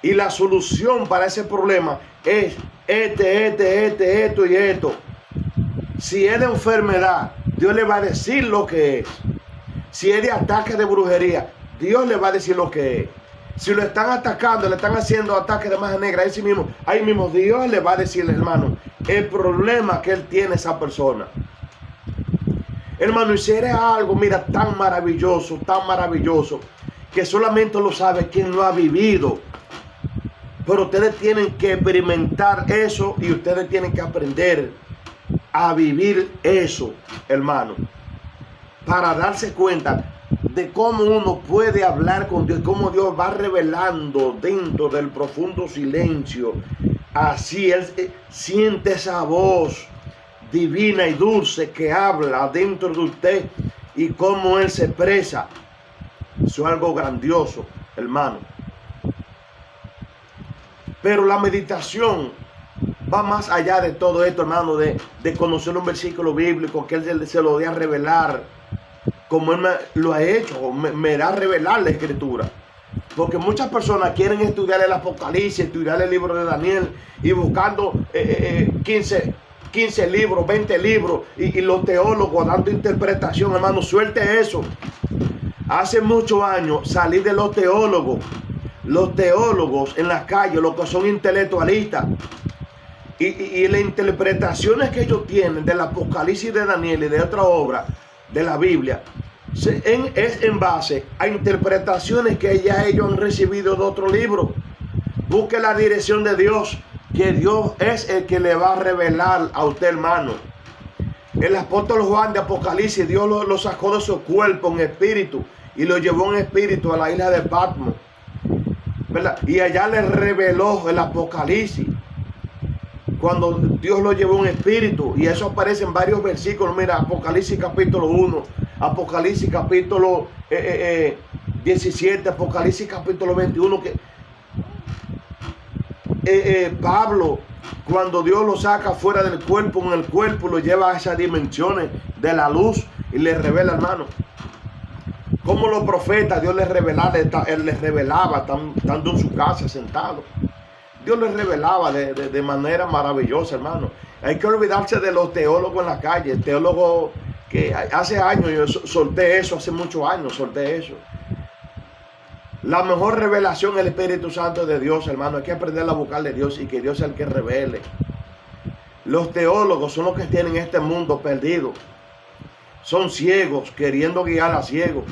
Y la solución para ese problema es esto y esto. Si es de enfermedad, Dios le va a decir lo que es. Si es de ataque de brujería, Dios le va a decir lo que es. Si lo están atacando, le están haciendo ataque de magia negra, ahí mismo Dios le va a decir, hermano, el problema que él tiene esa persona. Hermano, y si eres algo, mira, tan maravilloso, que solamente lo sabe quien lo ha vivido. Pero ustedes tienen que experimentar eso y ustedes tienen que aprender a vivir eso, hermano, para darse cuenta de cómo uno puede hablar con Dios, cómo Dios va revelando dentro del profundo silencio. Así él siente esa voz divina y dulce que habla dentro de usted y cómo él se expresa. Eso es algo grandioso, hermano. Pero la meditación va más allá de todo esto, hermano, de conocer un versículo bíblico que él se lo dé a revelar, como él lo ha hecho, me da a revelar la escritura. Porque muchas personas quieren estudiar el Apocalipsis, estudiar el libro de Daniel, y buscando 15 libros, 20 libros, y los teólogos dando interpretación. Hermano, suelte eso. Hace muchos años salí de los teólogos en las calles, los que son intelectualistas, y las interpretaciones que ellos tienen del Apocalipsis de Daniel y de otra obra de la Biblia es en base a interpretaciones que ya ellos han recibido de otro libro. Busque la dirección de Dios, que Dios es el que le va a revelar a usted, hermano. El apóstol Juan de Apocalipsis, Dios lo sacó de su cuerpo en espíritu y lo llevó en espíritu a la isla de Patmos, ¿verdad? Y allá le reveló el Apocalipsis cuando Dios lo llevó en espíritu, y eso aparece en varios versículos. Mira, Apocalipsis capítulo 1, Apocalipsis capítulo 17, Apocalipsis capítulo 21, que Pablo, cuando Dios lo saca fuera del cuerpo, en el cuerpo lo lleva a esas dimensiones de la luz y le revela, hermano. Como los profetas, Dios les revelaba estando en su casa sentado. Dios les revelaba de manera maravillosa, hermano. Hay que olvidarse de los teólogos en la calle. Teólogos que hace años, yo solté eso, hace muchos años solté eso. La mejor revelación es el Espíritu Santo de Dios, hermano. Hay que aprender a buscarle a Dios y que Dios sea el que revele. Los teólogos son los que tienen este mundo perdido. Son ciegos queriendo guiar a ciegos.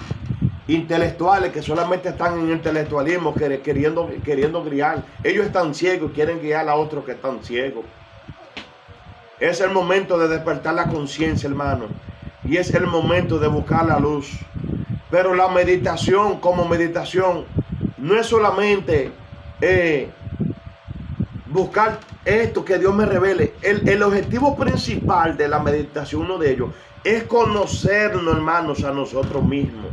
Intelectuales que solamente están en intelectualismo, queriendo guiar. Ellos están ciegos y quieren guiar a otros que están ciegos. Es el momento de despertar la conciencia, hermano. Y es el momento de buscar la luz. Pero la meditación, como meditación, no es solamente buscar esto que Dios me revele. El objetivo principal de la meditación, uno de ellos, es conocernos, hermanos, a nosotros mismos.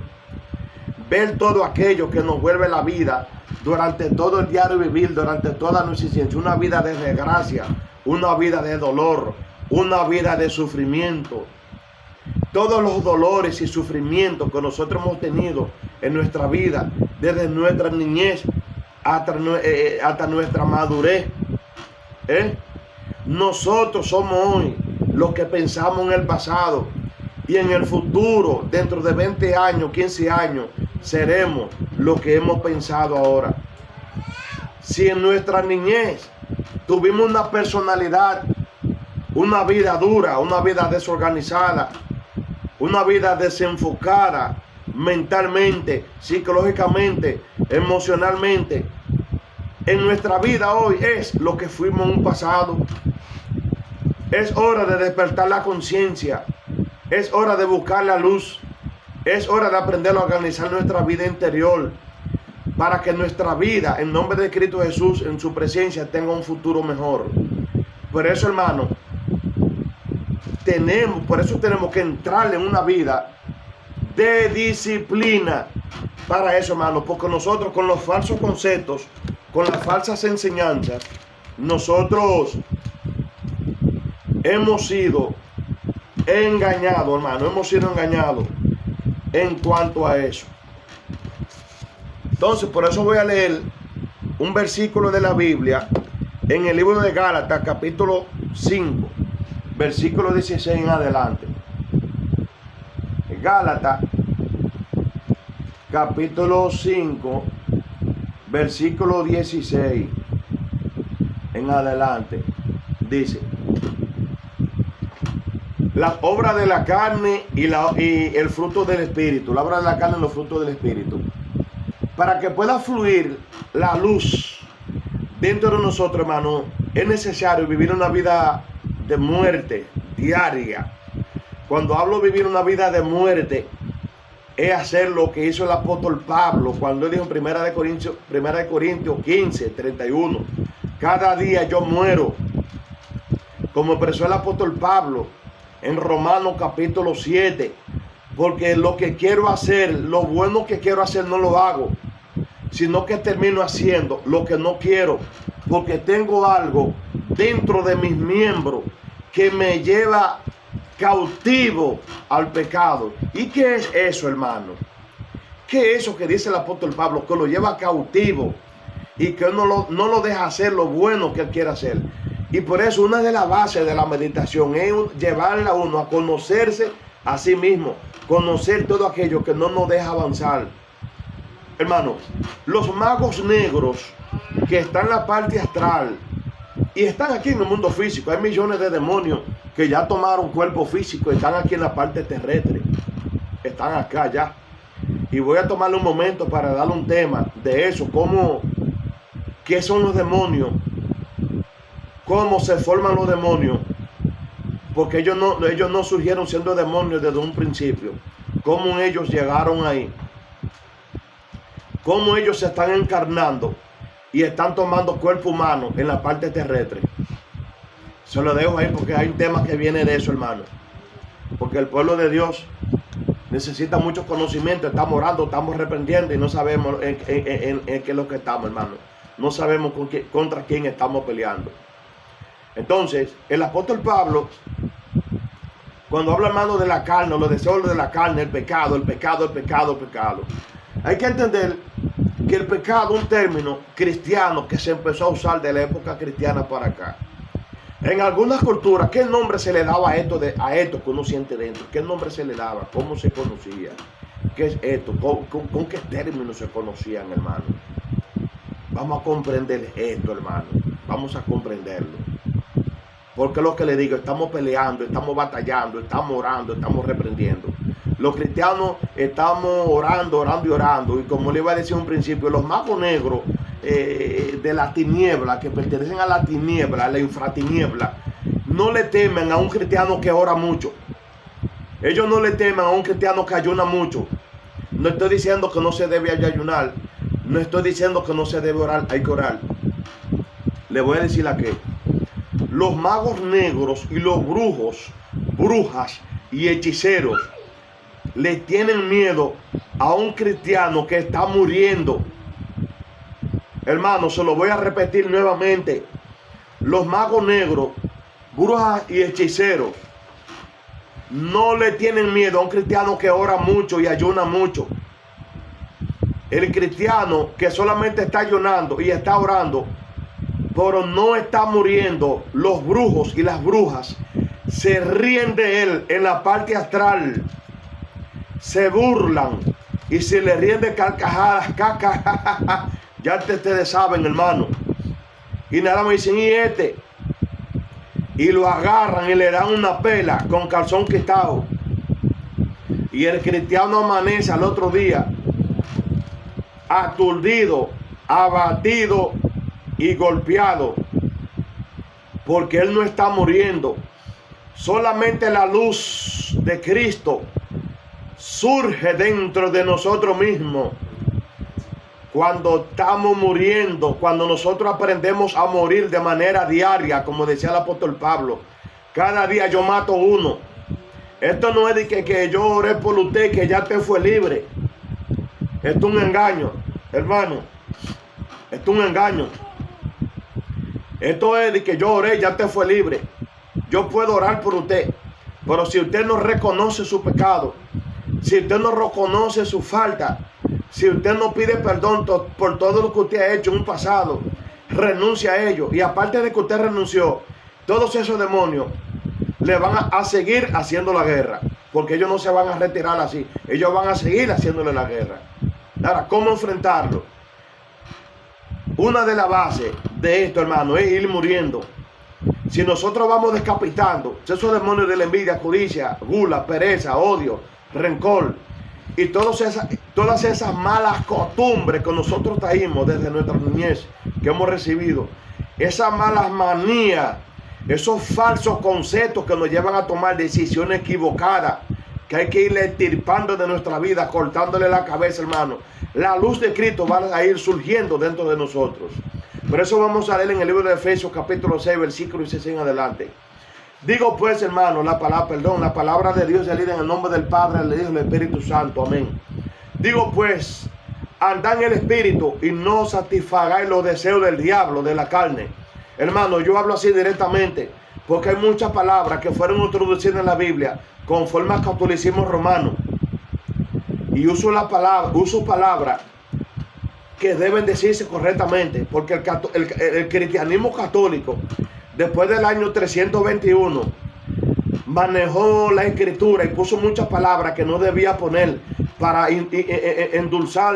Ver todo aquello que nos vuelve la vida durante todo el diario vivir, durante toda nuestra existencia. Una vida de desgracia, una vida de dolor, una vida de sufrimiento. Todos los dolores y sufrimientos que nosotros hemos tenido en nuestra vida, desde nuestra niñez hasta nuestra madurez. Nosotros somos hoy los que pensamos en el pasado, y en el futuro, dentro de 20 años, 15 años, seremos lo que hemos pensado ahora. Si en nuestra niñez tuvimos una personalidad, una vida dura, una vida desorganizada, una vida desenfocada mentalmente, psicológicamente, emocionalmente, en nuestra vida hoy es lo que fuimos en un pasado. Es hora de despertar la conciencia. Es hora de buscar la luz. Es hora de aprender a organizar nuestra vida interior para que nuestra vida, en nombre de Cristo Jesús, en su presencia, tenga un futuro mejor. Por eso, hermano, tenemos que entrar en una vida de disciplina. Para eso, hermano, porque nosotros con los falsos conceptos, con las falsas enseñanzas, nosotros hemos sido engañados, hermano, hemos sido engañados en cuanto a eso. Entonces, por eso voy a leer un versículo de la Biblia en el libro de Gálatas, capítulo 5, versículo 16 en adelante. Gálatas, capítulo 5, versículo 16 en adelante. Dice: la obra de la carne y el fruto del Espíritu. La obra de la carne y los frutos del Espíritu. Para que pueda fluir la luz dentro de nosotros, hermano, es necesario vivir una vida de muerte diaria. Cuando hablo de vivir una vida de muerte, es hacer lo que hizo el apóstol Pablo cuando él dijo en 1 Corintios 15, 31. Cada día yo muero. Como expresó el apóstol Pablo en Romanos capítulo 7. Porque lo que quiero hacer, lo bueno que quiero hacer no lo hago, sino que termino haciendo lo que no quiero, porque tengo algo dentro de mis miembros que me lleva cautivo al pecado. ¿Y qué es eso, hermano? ¿Qué es eso que dice el apóstol Pablo? Que lo lleva cautivo y que no lo deja hacer lo bueno que él quiere hacer. Y por eso una de las bases de la meditación es llevarle a uno a conocerse a sí mismo, conocer todo aquello que no nos deja avanzar. Hermano, los magos negros que están en la parte astral y están aquí en el mundo físico, hay millones de demonios que ya tomaron cuerpo físico y están aquí en la parte terrestre, están acá ya. Y voy a tomarle un momento para darle un tema de eso, qué son los demonios, cómo se forman los demonios, porque ellos no surgieron siendo demonios desde un principio. Cómo ellos llegaron ahí, cómo ellos se están encarnando y están tomando cuerpo humano en la parte terrestre. Se lo dejo ahí porque hay un tema que viene de eso, hermano. Porque el pueblo de Dios necesita mucho conocimiento. Estamos orando, estamos reprendiendo y no sabemos en qué es lo que estamos, hermano. No sabemos contra quién estamos peleando. Entonces, el apóstol Pablo, cuando habla, hermano, de la carne, los deseos de la carne, el pecado, hay que entender que el pecado es un término cristiano que se empezó a usar de la época cristiana para acá. En algunas culturas, ¿qué nombre se le daba a esto que uno siente dentro? ¿Qué nombre se le daba? ¿Cómo se conocía? ¿Qué es esto? ¿Con qué términos se conocían, hermano? Vamos a comprender esto, hermano. Vamos a comprenderlo. Porque lo que le digo, estamos peleando, estamos batallando, estamos orando, estamos reprendiendo. Los cristianos estamos orando y orando. Y como le iba a decir en un principio, los magos negros de la tiniebla, que pertenecen a la tiniebla, a la infratiniebla, no le temen a un cristiano que ora mucho. Ellos no le temen a un cristiano que ayuna mucho. No estoy diciendo que no se debe ayunar. No estoy diciendo que no se debe orar, hay que orar. Le voy a decir a qué. Los magos negros y los brujas y hechiceros le tienen miedo a un cristiano que está muriendo. Hermano, se lo voy a repetir nuevamente. Los magos negros, brujas y hechiceros no le tienen miedo a un cristiano que ora mucho y ayuna mucho. El cristiano que solamente está ayunando y está orando, pero no está muriendo, los brujos y las brujas se ríen de él en la parte astral, se burlan y se le ríen de carcajadas, ya ustedes saben, hermano. Y nada me dicen, y lo agarran y le dan una pela con calzón quitado. Y el cristiano amanece al otro día aturdido, abatido y golpeado, porque él no está muriendo. Solamente la luz de Cristo surge dentro de nosotros mismos cuando estamos muriendo, cuando nosotros aprendemos a morir de manera diaria, como decía el apóstol Pablo, cada día yo mato uno. Esto no es de que yo oré por usted, que ya te fue libre. Esto es un engaño, hermano. Esto es un engaño. Esto es de que yo oré, ya te fue libre. Yo puedo orar por usted, pero si usted no reconoce su pecado, si usted no reconoce su falta, si usted no pide perdón por todo lo que usted ha hecho en un pasado, renuncia a ello. Y aparte de que usted renunció, todos esos demonios le van a seguir haciendo la guerra, porque ellos no se van a retirar así. Ellos van a seguir haciéndole la guerra. Ahora, ¿cómo enfrentarlo? Una de las bases de esto, hermano, es ir muriendo. Si nosotros vamos descapitando esos demonios de la envidia, codicia, gula, pereza, odio, rencor y todas esas malas costumbres que nosotros traímos desde nuestra niñez, que hemos recibido, esas malas manías, esos falsos conceptos que nos llevan a tomar decisiones equivocadas, que hay que irle estirpando de nuestra vida, cortándole la cabeza, hermano. La luz de Cristo va a ir surgiendo dentro de nosotros. Por eso vamos a leer en el libro de Efesios capítulo 6, versículo 16 en adelante. Digo pues, hermano, la palabra de Dios se lee en el nombre del Padre, del Hijo y del Espíritu Santo. Amén. Digo pues, andad en el Espíritu y no satisfagáis los deseos del diablo, de la carne. Hermano, yo hablo así directamente, porque hay muchas palabras que fueron introducidas en la Biblia conforme al catolicismo romano. Y uso palabras que deben decirse correctamente, porque el cristianismo católico, después del año 321, manejó la escritura y puso muchas palabras que no debía poner para endulzar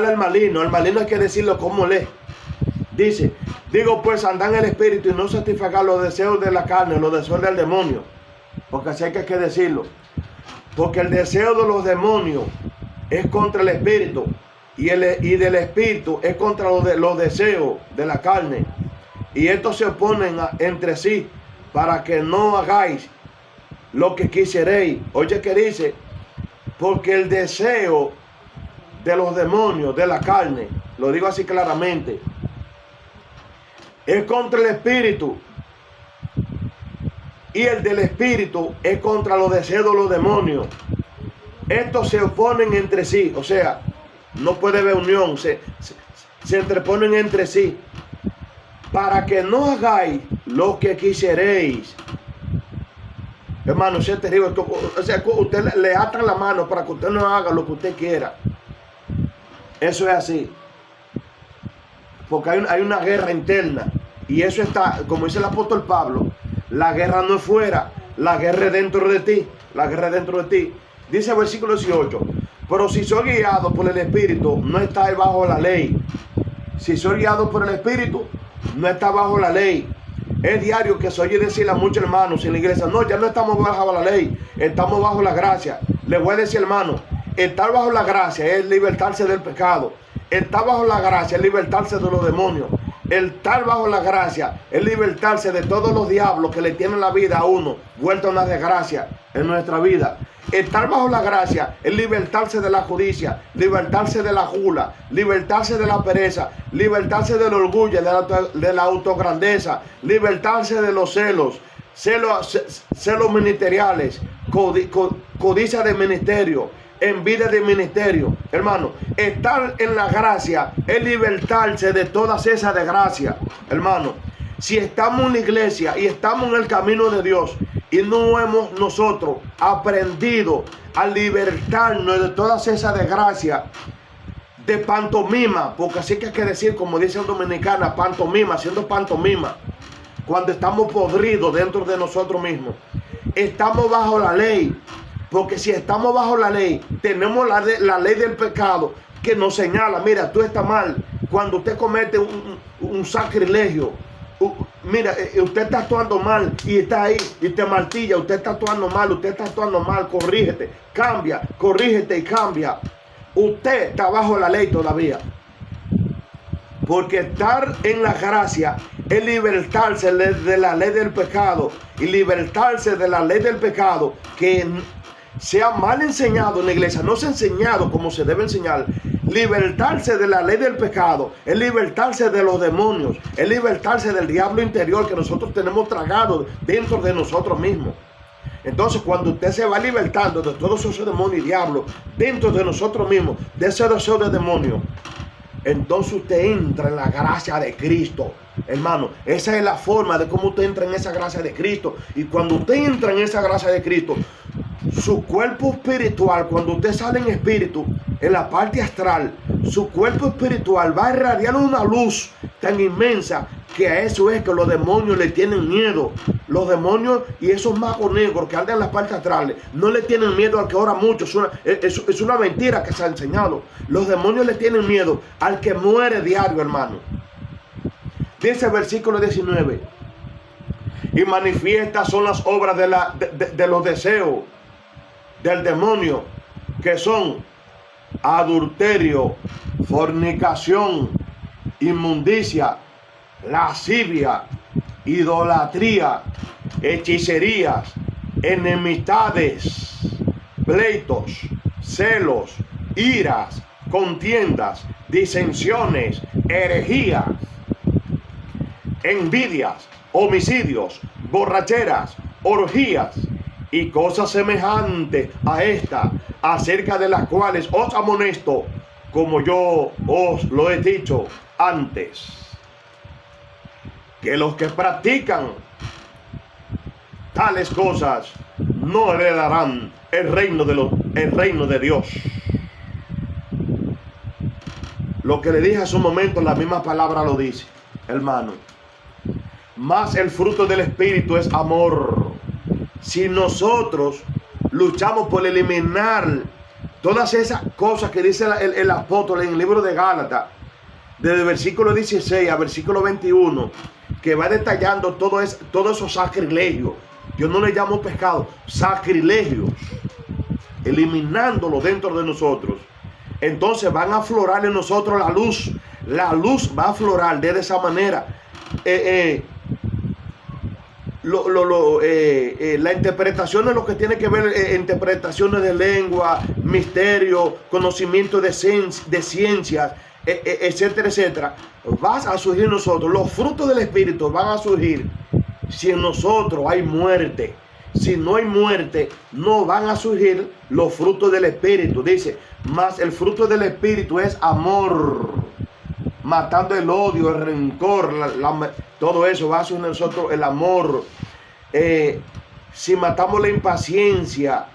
al maligno. El maligno hay que decirlo como lee. Dice, digo pues, andad en el Espíritu y no satisfagan los deseos de la carne, los deseos del demonio. Porque así hay que decirlo. Porque el deseo de los demonios es contra el Espíritu. Y del Espíritu es contra los deseos de la carne. Y estos se oponen entre sí para que no hagáis lo que quisierais. Oye, ¿qué dice? Porque el deseo de los demonios, de la carne, lo digo así claramente, es contra el Espíritu. Y el del Espíritu es contra los deseos de los demonios. Estos se oponen entre sí. O sea, no puede haber unión. Se entreponen entre sí. Para que no hagáis lo que quisierais. Hermano, eso es terrible. O sea, usted le atan la mano para que usted no haga lo que usted quiera. Eso es así. Porque hay una guerra interna. Y eso está, como dice el apóstol Pablo, la guerra no es fuera, la guerra es dentro de ti. La guerra es dentro de ti. Dice el versículo 18. Pero si soy guiado por el Espíritu, no estáis bajo la ley. Si soy guiado por el Espíritu, no está bajo la ley. Es diario que se oye decir a muchos hermanos en la iglesia, no, ya no estamos bajo la ley, estamos bajo la gracia. Le voy a decir, hermano, estar bajo la gracia es libertarse del pecado. Estar bajo la gracia es libertarse de los demonios. El estar bajo la gracia es libertarse de todos los diablos que le tienen la vida a uno, vuelta a una desgracia en nuestra vida. Estar bajo la gracia es libertarse de la codicia, libertarse de la gula, libertarse de la pereza, libertarse del orgullo, de la autograndeza, libertarse de los celos ministeriales, codicia de ministerio, envidia de ministerio. Hermano, estar en la gracia es libertarse de todas esas desgracias. Hermano, si estamos en la iglesia y estamos en el camino de Dios y no hemos nosotros aprendido a libertarnos de todas esas desgracias de pantomima, porque así que hay que decir, como dice en dominicana, pantomima, haciendo pantomima, cuando estamos podridos dentro de nosotros mismos, estamos bajo la ley. Porque si estamos bajo la ley, tenemos la ley del pecado que nos señala, mira, tú estás mal. Cuando usted comete un sacrilegio, mira, usted está actuando mal y está ahí y te martilla, usted está actuando mal, corrígete, cambia, corrígete y cambia. Usted está bajo la ley todavía. Porque estar en la gracia es libertarse de la ley del pecado. Y libertarse de la ley del pecado que se ha mal enseñado en la iglesia, no se ha enseñado como se debe enseñar. Libertarse de la ley del pecado es libertarse de los demonios, es libertarse del diablo interior que nosotros tenemos tragado dentro de nosotros mismos. Entonces, cuando usted se va libertando de todos esos demonios y diablos dentro de nosotros mismos, de ese deseo de demonio, entonces usted entra en la gracia de Cristo. Hermano, esa es la forma de cómo usted entra en esa gracia de Cristo. Y cuando usted entra en esa gracia de Cristo, su cuerpo espiritual, cuando usted sale en espíritu, en la parte astral, su cuerpo espiritual va a irradiar una luz tan inmensa que a eso es que los demonios le tienen miedo. Los demonios y esos magos negros que andan en las partes astrales no le tienen miedo al que ora mucho. Es una mentira que se ha enseñado. Los demonios le tienen miedo al que muere diario, hermano. Dice el versículo 19: y manifiestas son las obras de los deseos del demonio, que son adulterio, fornicación, inmundicia, lascivia, idolatría, hechicerías, enemistades, pleitos, celos, iras, contiendas, disensiones, herejías, envidias, homicidios, borracheras, orgías y cosas semejantes a esta, acerca de las cuales os amonesto, como yo os lo he dicho antes, que los que practican tales cosas no heredarán el reino de Dios. Lo que le dije hace un momento, la misma palabra lo dice, hermano. Mas el fruto del Espíritu es amor. Si nosotros luchamos por eliminar todas esas cosas que dice el apóstol en el libro de Gálatas, desde el versículo 16 al versículo 21, que va detallando todos esos sacrilegios. Yo no le llamo pecado, sacrilegios, eliminándolo dentro de nosotros. Entonces van a aflorar en nosotros la luz. La luz va a aflorar de esa manera. La interpretación es lo que tiene que ver, interpretaciones de lengua, misterio, conocimiento de ciencias, etcétera, etcétera. Vas a surgir en nosotros. Los frutos del Espíritu van a surgir si en nosotros hay muerte. Si no hay muerte, no van a surgir los frutos del Espíritu. Dice, mas el fruto del Espíritu es amor, matando el odio, el rencor, todo eso va a surgir en nosotros el amor. Si matamos la impaciencia,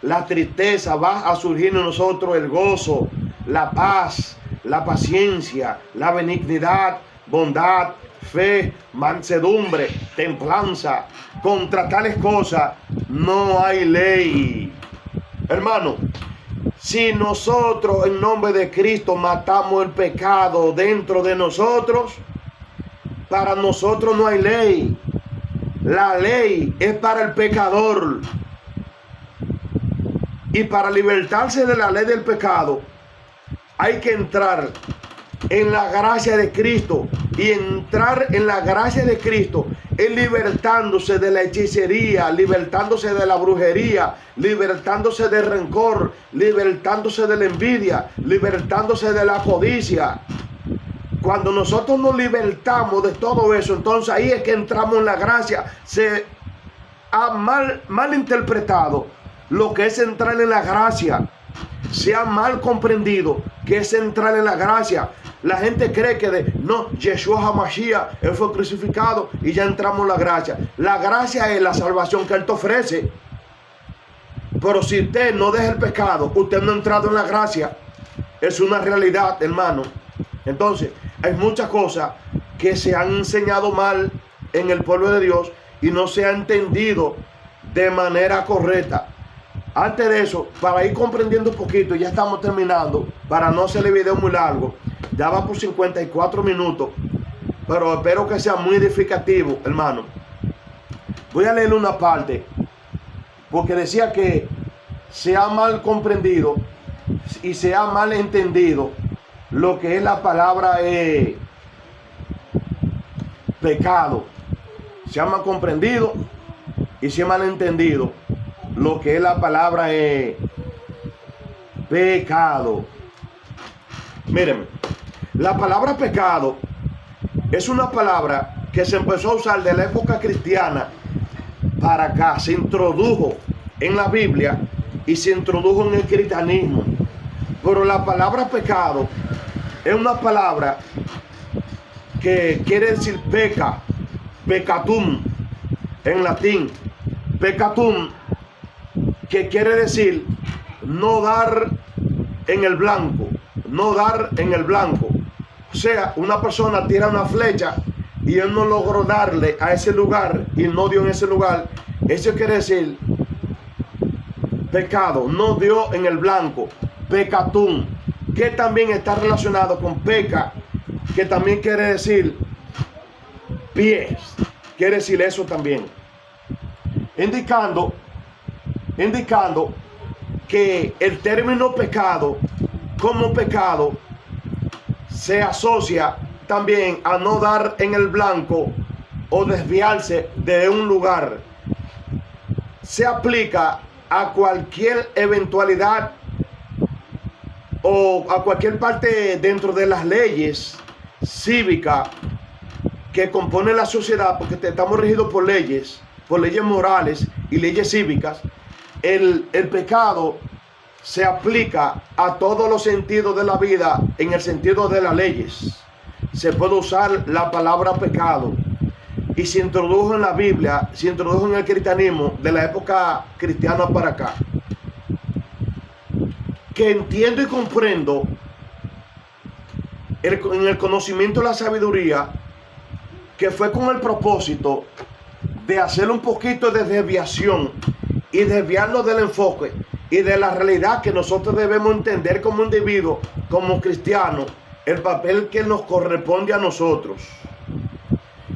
la tristeza, va a surgir en nosotros el gozo, la paz, la paciencia, la benignidad, bondad, fe, mansedumbre, templanza. Contra tales cosas no hay ley. Hermano, si nosotros en nombre de Cristo matamos el pecado dentro de nosotros, para nosotros no hay ley. La ley es para el pecador. Y para libertarse de la ley del pecado, hay que entrar en la gracia de Cristo. Y entrar en la gracia de Cristo es libertándose de la hechicería, libertándose de la brujería, libertándose del rencor, libertándose de la envidia, libertándose de la codicia. Cuando nosotros nos libertamos de todo eso, entonces ahí es que entramos en la gracia. Se ha mal interpretado lo que es entrar en la gracia. Se ha mal comprendido que es entrar en la gracia. La gente cree que Yeshua HaMashiach, Él fue crucificado y ya entramos en la gracia. La gracia es la salvación que Él te ofrece. Pero si usted no deja el pecado, usted no ha entrado en la gracia. Es una realidad, hermano. Entonces, hay muchas cosas que se han enseñado mal en el pueblo de Dios y no se ha entendido de manera correcta. Antes de eso, para ir comprendiendo un poquito, ya estamos terminando, para no hacer el video muy largo. Ya va por 54 minutos, pero espero que sea muy edificativo, hermano. Voy a leer una parte, porque decía que se ha mal comprendido y se ha mal entendido lo que es la palabra pecado. Se ha mal comprendido y se ha mal entendido lo que es la palabra pecado. Mírenme, la palabra pecado es una palabra que se empezó a usar de la época cristiana para acá. Se introdujo en la Biblia y se introdujo en el cristianismo. Pero la palabra pecado es una palabra que quiere decir peca, pecatum en latín. Pecatum, que quiere decir no dar en el blanco, no dar en el blanco. O sea, una persona tira una flecha y él no logró darle a ese lugar y no dio en ese lugar. Eso quiere decir pecado, no dio en el blanco, pecatum, que también está relacionado con peca, que también quiere decir pies, quiere decir eso también, indicando que el término pecado como pecado se asocia también a no dar en el blanco o desviarse de un lugar. Se aplica a cualquier eventualidad o a cualquier parte dentro de las leyes cívicas que componen la sociedad, porque estamos regidos por leyes morales y leyes cívicas. El pecado se aplica a todos los sentidos de la vida en el sentido de las leyes. Se puede usar la palabra pecado y se introdujo en la Biblia, se introdujo en el cristianismo de la época cristiana para acá. Que entiendo y comprendo en el conocimiento de la sabiduría, que fue con el propósito de hacer un poquito de desviación y desviarlo del enfoque y de la realidad que nosotros debemos entender como individuos, como cristianos, el papel que nos corresponde a nosotros.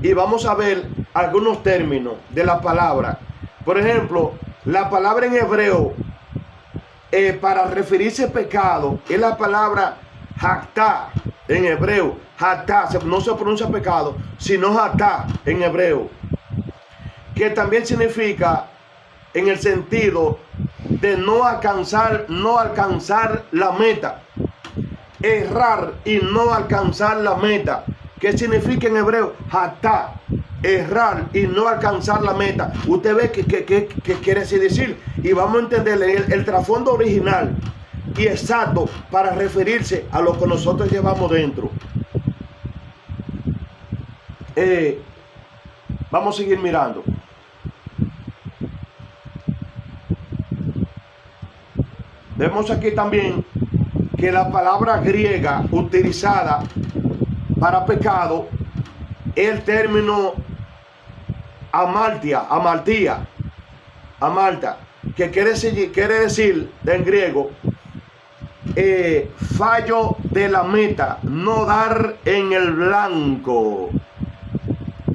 Y vamos a ver algunos términos de la palabra. Por ejemplo, la palabra en hebreo para referirse a pecado es la palabra haktá en hebreo. Haktá, no se pronuncia pecado, sino haktá en hebreo, que también significa en el sentido de no alcanzar la meta, errar y no alcanzar la meta. ¿Qué significa en hebreo? Hatá, errar y no alcanzar la meta. Usted ve qué quiere decir. Y vamos a entender el trasfondo original y exacto para referirse a lo que nosotros llevamos dentro. Vamos a seguir mirando. Vemos aquí también que la palabra griega utilizada para pecado es el término amaltia, que quiere decir en griego fallo de la meta, no dar en el blanco.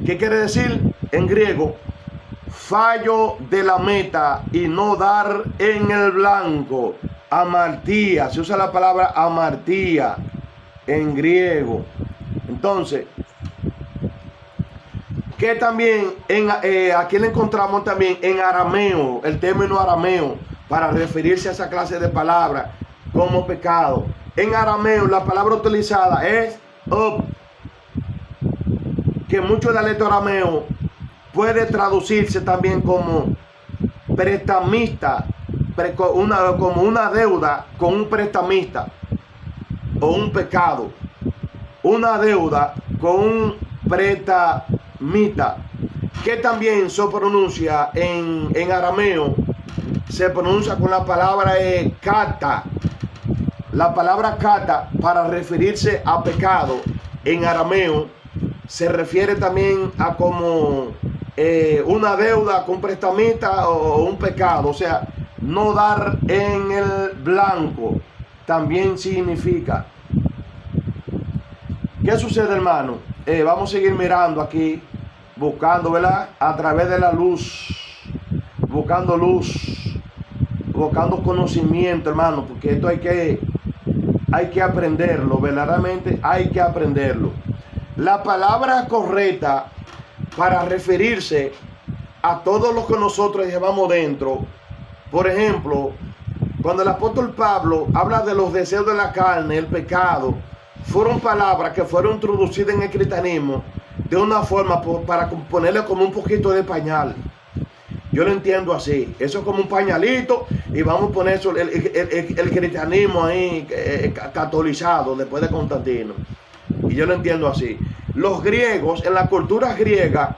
¿Qué quiere decir en griego? Fallo de la meta y no dar en el blanco. Amartía, se usa la palabra amartía en griego. Entonces, que también aquí le encontramos también en arameo, el término arameo para referirse a esa clase de palabras como pecado. En arameo la palabra utilizada es up, que mucho de la letra arameo puede traducirse también como prestamista, como una deuda con un prestamista o un pecado. Una deuda con un prestamista, que también se pronuncia en arameo, se pronuncia con la palabra kata. La palabra kata para referirse a pecado en arameo se refiere también a como una deuda con prestamista o un pecado. O sea, no dar en el blanco también significa. ¿Qué sucede, hermano? Vamos a seguir mirando aquí, buscando, ¿verdad? A través de la luz, buscando conocimiento, hermano, porque esto hay que aprenderlo, verdaderamente hay que aprenderlo. La palabra correcta para referirse a todo lo que nosotros llevamos dentro, por ejemplo, Cuando el apóstol Pablo habla de los deseos de la carne, el pecado, fueron palabras que fueron introducidas en el cristianismo de una forma para ponerle como un poquito de pañal. Yo lo entiendo así. Eso es como un pañalito y vamos a poner eso, el cristianismo ahí catolizado después de Constantino. Y yo lo entiendo así. Los griegos, en la cultura griega,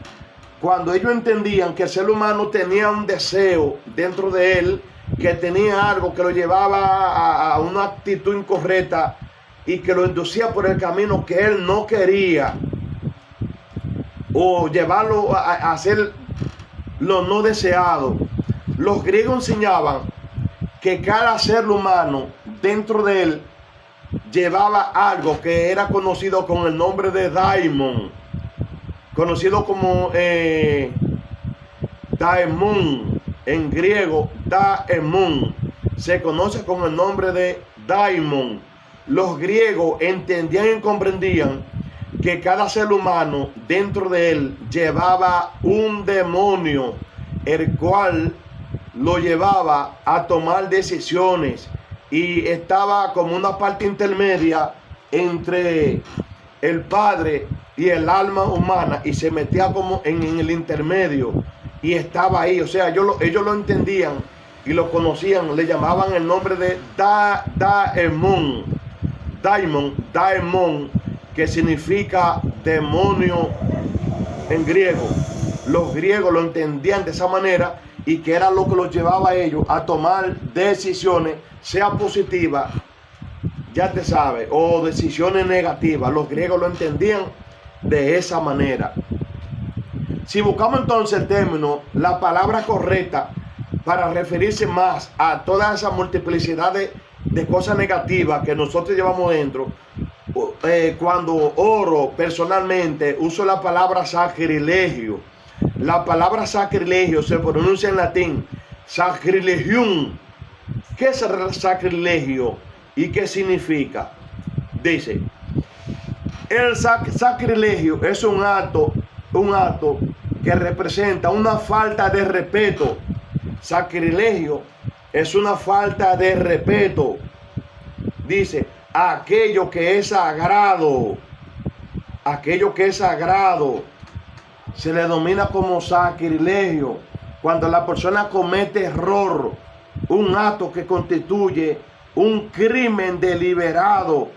cuando ellos entendían que el ser humano tenía un deseo dentro de él, que tenía algo que lo llevaba a una actitud incorrecta y que lo inducía por el camino que él no quería, o llevarlo a hacer lo no deseado, los griegos enseñaban que cada ser humano dentro de él llevaba algo que era conocido con el nombre de daimon, conocido como daemon, en griego daemon, se conoce con el nombre de daimon. Los griegos entendían y comprendían que cada ser humano dentro de él llevaba un demonio, el cual lo llevaba a tomar decisiones y estaba como una parte intermedia entre el padre y el alma humana, y se metía como en el intermedio y estaba ahí. O sea, ellos lo entendían y lo conocían, le llamaban el nombre de daemon, daemon, que significa demonio en griego. Los griegos lo entendían de esa manera, y que era lo que los llevaba a ellos a tomar decisiones, sea positivas, ya te sabes, o decisiones negativas. Los griegos lo entendían de esa manera. Si buscamos entonces el término, la palabra correcta para referirse más a toda esa multiplicidad de cosas negativas que nosotros llevamos dentro, cuando oro personalmente uso la palabra sacrilegio. La palabra sacrilegio se pronuncia en latín sacrilegium. ¿Qué es el sacrilegio y qué significa? Dice, el sacrilegio es un acto que representa una falta de respeto. Sacrilegio es una falta de respeto. Dice, aquello que es sagrado, aquello que es sagrado, se le denomina como sacrilegio. Cuando la persona comete error, un acto que constituye un crimen deliberado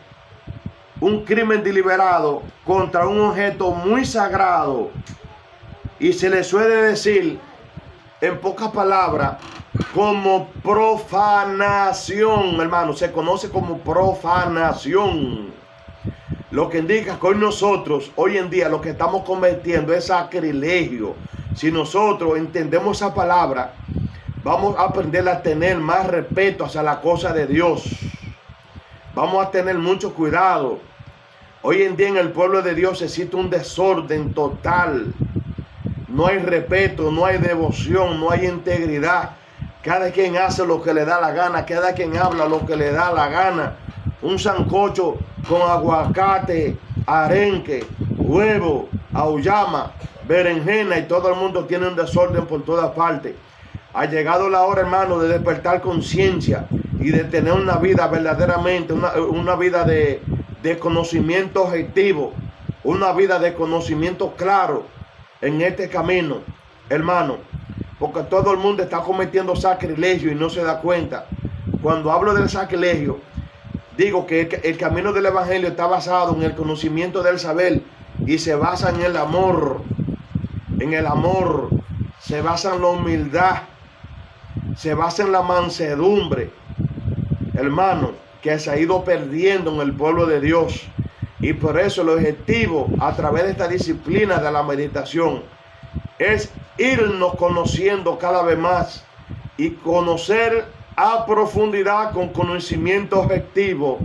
contra un objeto muy sagrado, y se le suele decir, en pocas palabras, como profanación, hermano. Se conoce como profanación, lo que indica que hoy nosotros, hoy en día, lo que estamos cometiendo es sacrilegio. Si nosotros entendemos esa palabra, vamos a aprender a tener más respeto hacia la cosa de Dios. Vamos a tener mucho cuidado. Hoy en día en el pueblo de Dios existe un desorden total. No hay respeto, no hay devoción, no hay integridad. Cada quien hace lo que le da la gana, cada quien habla lo que le da la gana. Un sancocho con aguacate, arenque, huevo, auyama, berenjena, y todo el mundo tiene un desorden por todas partes. Ha llegado la hora, hermano, de despertar conciencia y de tener una vida verdaderamente, una vida de conocimiento objetivo, una vida de conocimiento claro en este camino, hermano, porque todo el mundo está cometiendo sacrilegio y no se da cuenta. Cuando hablo del sacrilegio, digo que el camino del evangelio está basado en el conocimiento del saber, y se basa en el amor, se basa en la humildad, se basa en la mansedumbre, hermano, que se ha ido perdiendo en el pueblo de Dios. Y por eso el objetivo a través de esta disciplina de la meditación es irnos conociendo cada vez más y conocer a profundidad con conocimiento objetivo,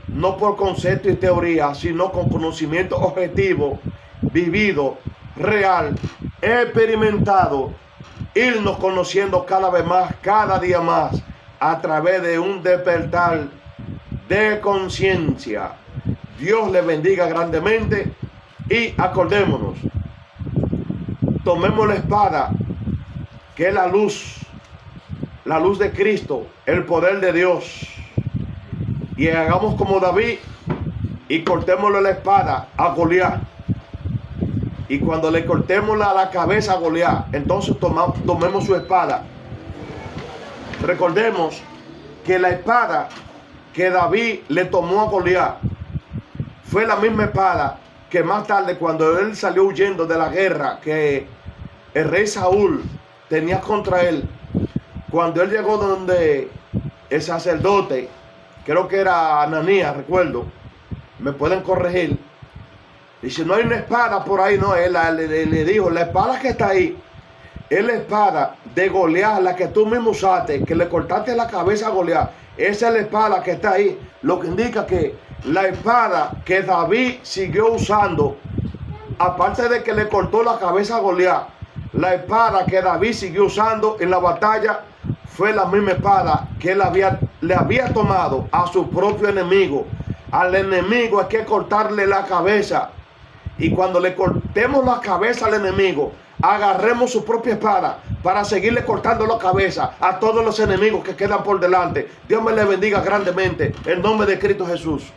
no por concepto y teoría, sino con conocimiento objetivo, vivido, real, experimentado, irnos conociendo cada vez más, cada día más, a través de un despertar de conciencia. Dios le bendiga grandemente, y acordémonos, tomemos la espada, que es la luz, la luz de Cristo, el poder de Dios. Y hagamos como David y cortémosle la espada a Goliat. Y cuando le cortemos la cabeza a Goliat, entonces tomemos su espada. Recordemos que la espada que David le tomó a Goliat fue la misma espada que más tarde, cuando él salió huyendo de la guerra que el rey Saúl tenía contra él, cuando él llegó donde el sacerdote, creo que era Ananías, recuerdo, me pueden corregir, y si no hay una espada por ahí, no, él le dijo, la espada que está ahí es la espada de Goliat, la que tú mismo usaste, que le cortaste la cabeza a Goliat. Esa es la espada que está ahí, lo que indica que la espada que David siguió usando, aparte de que le cortó la cabeza a Goliat, la espada que David siguió usando en la batalla fue la misma espada que él le había tomado a su propio enemigo. Al enemigo hay que cortarle la cabeza. Y cuando le cortemos la cabeza al enemigo, agarremos su propia espada para seguirle cortando la cabeza a todos los enemigos que quedan por delante. Dios me le bendiga grandemente en nombre de Cristo Jesús.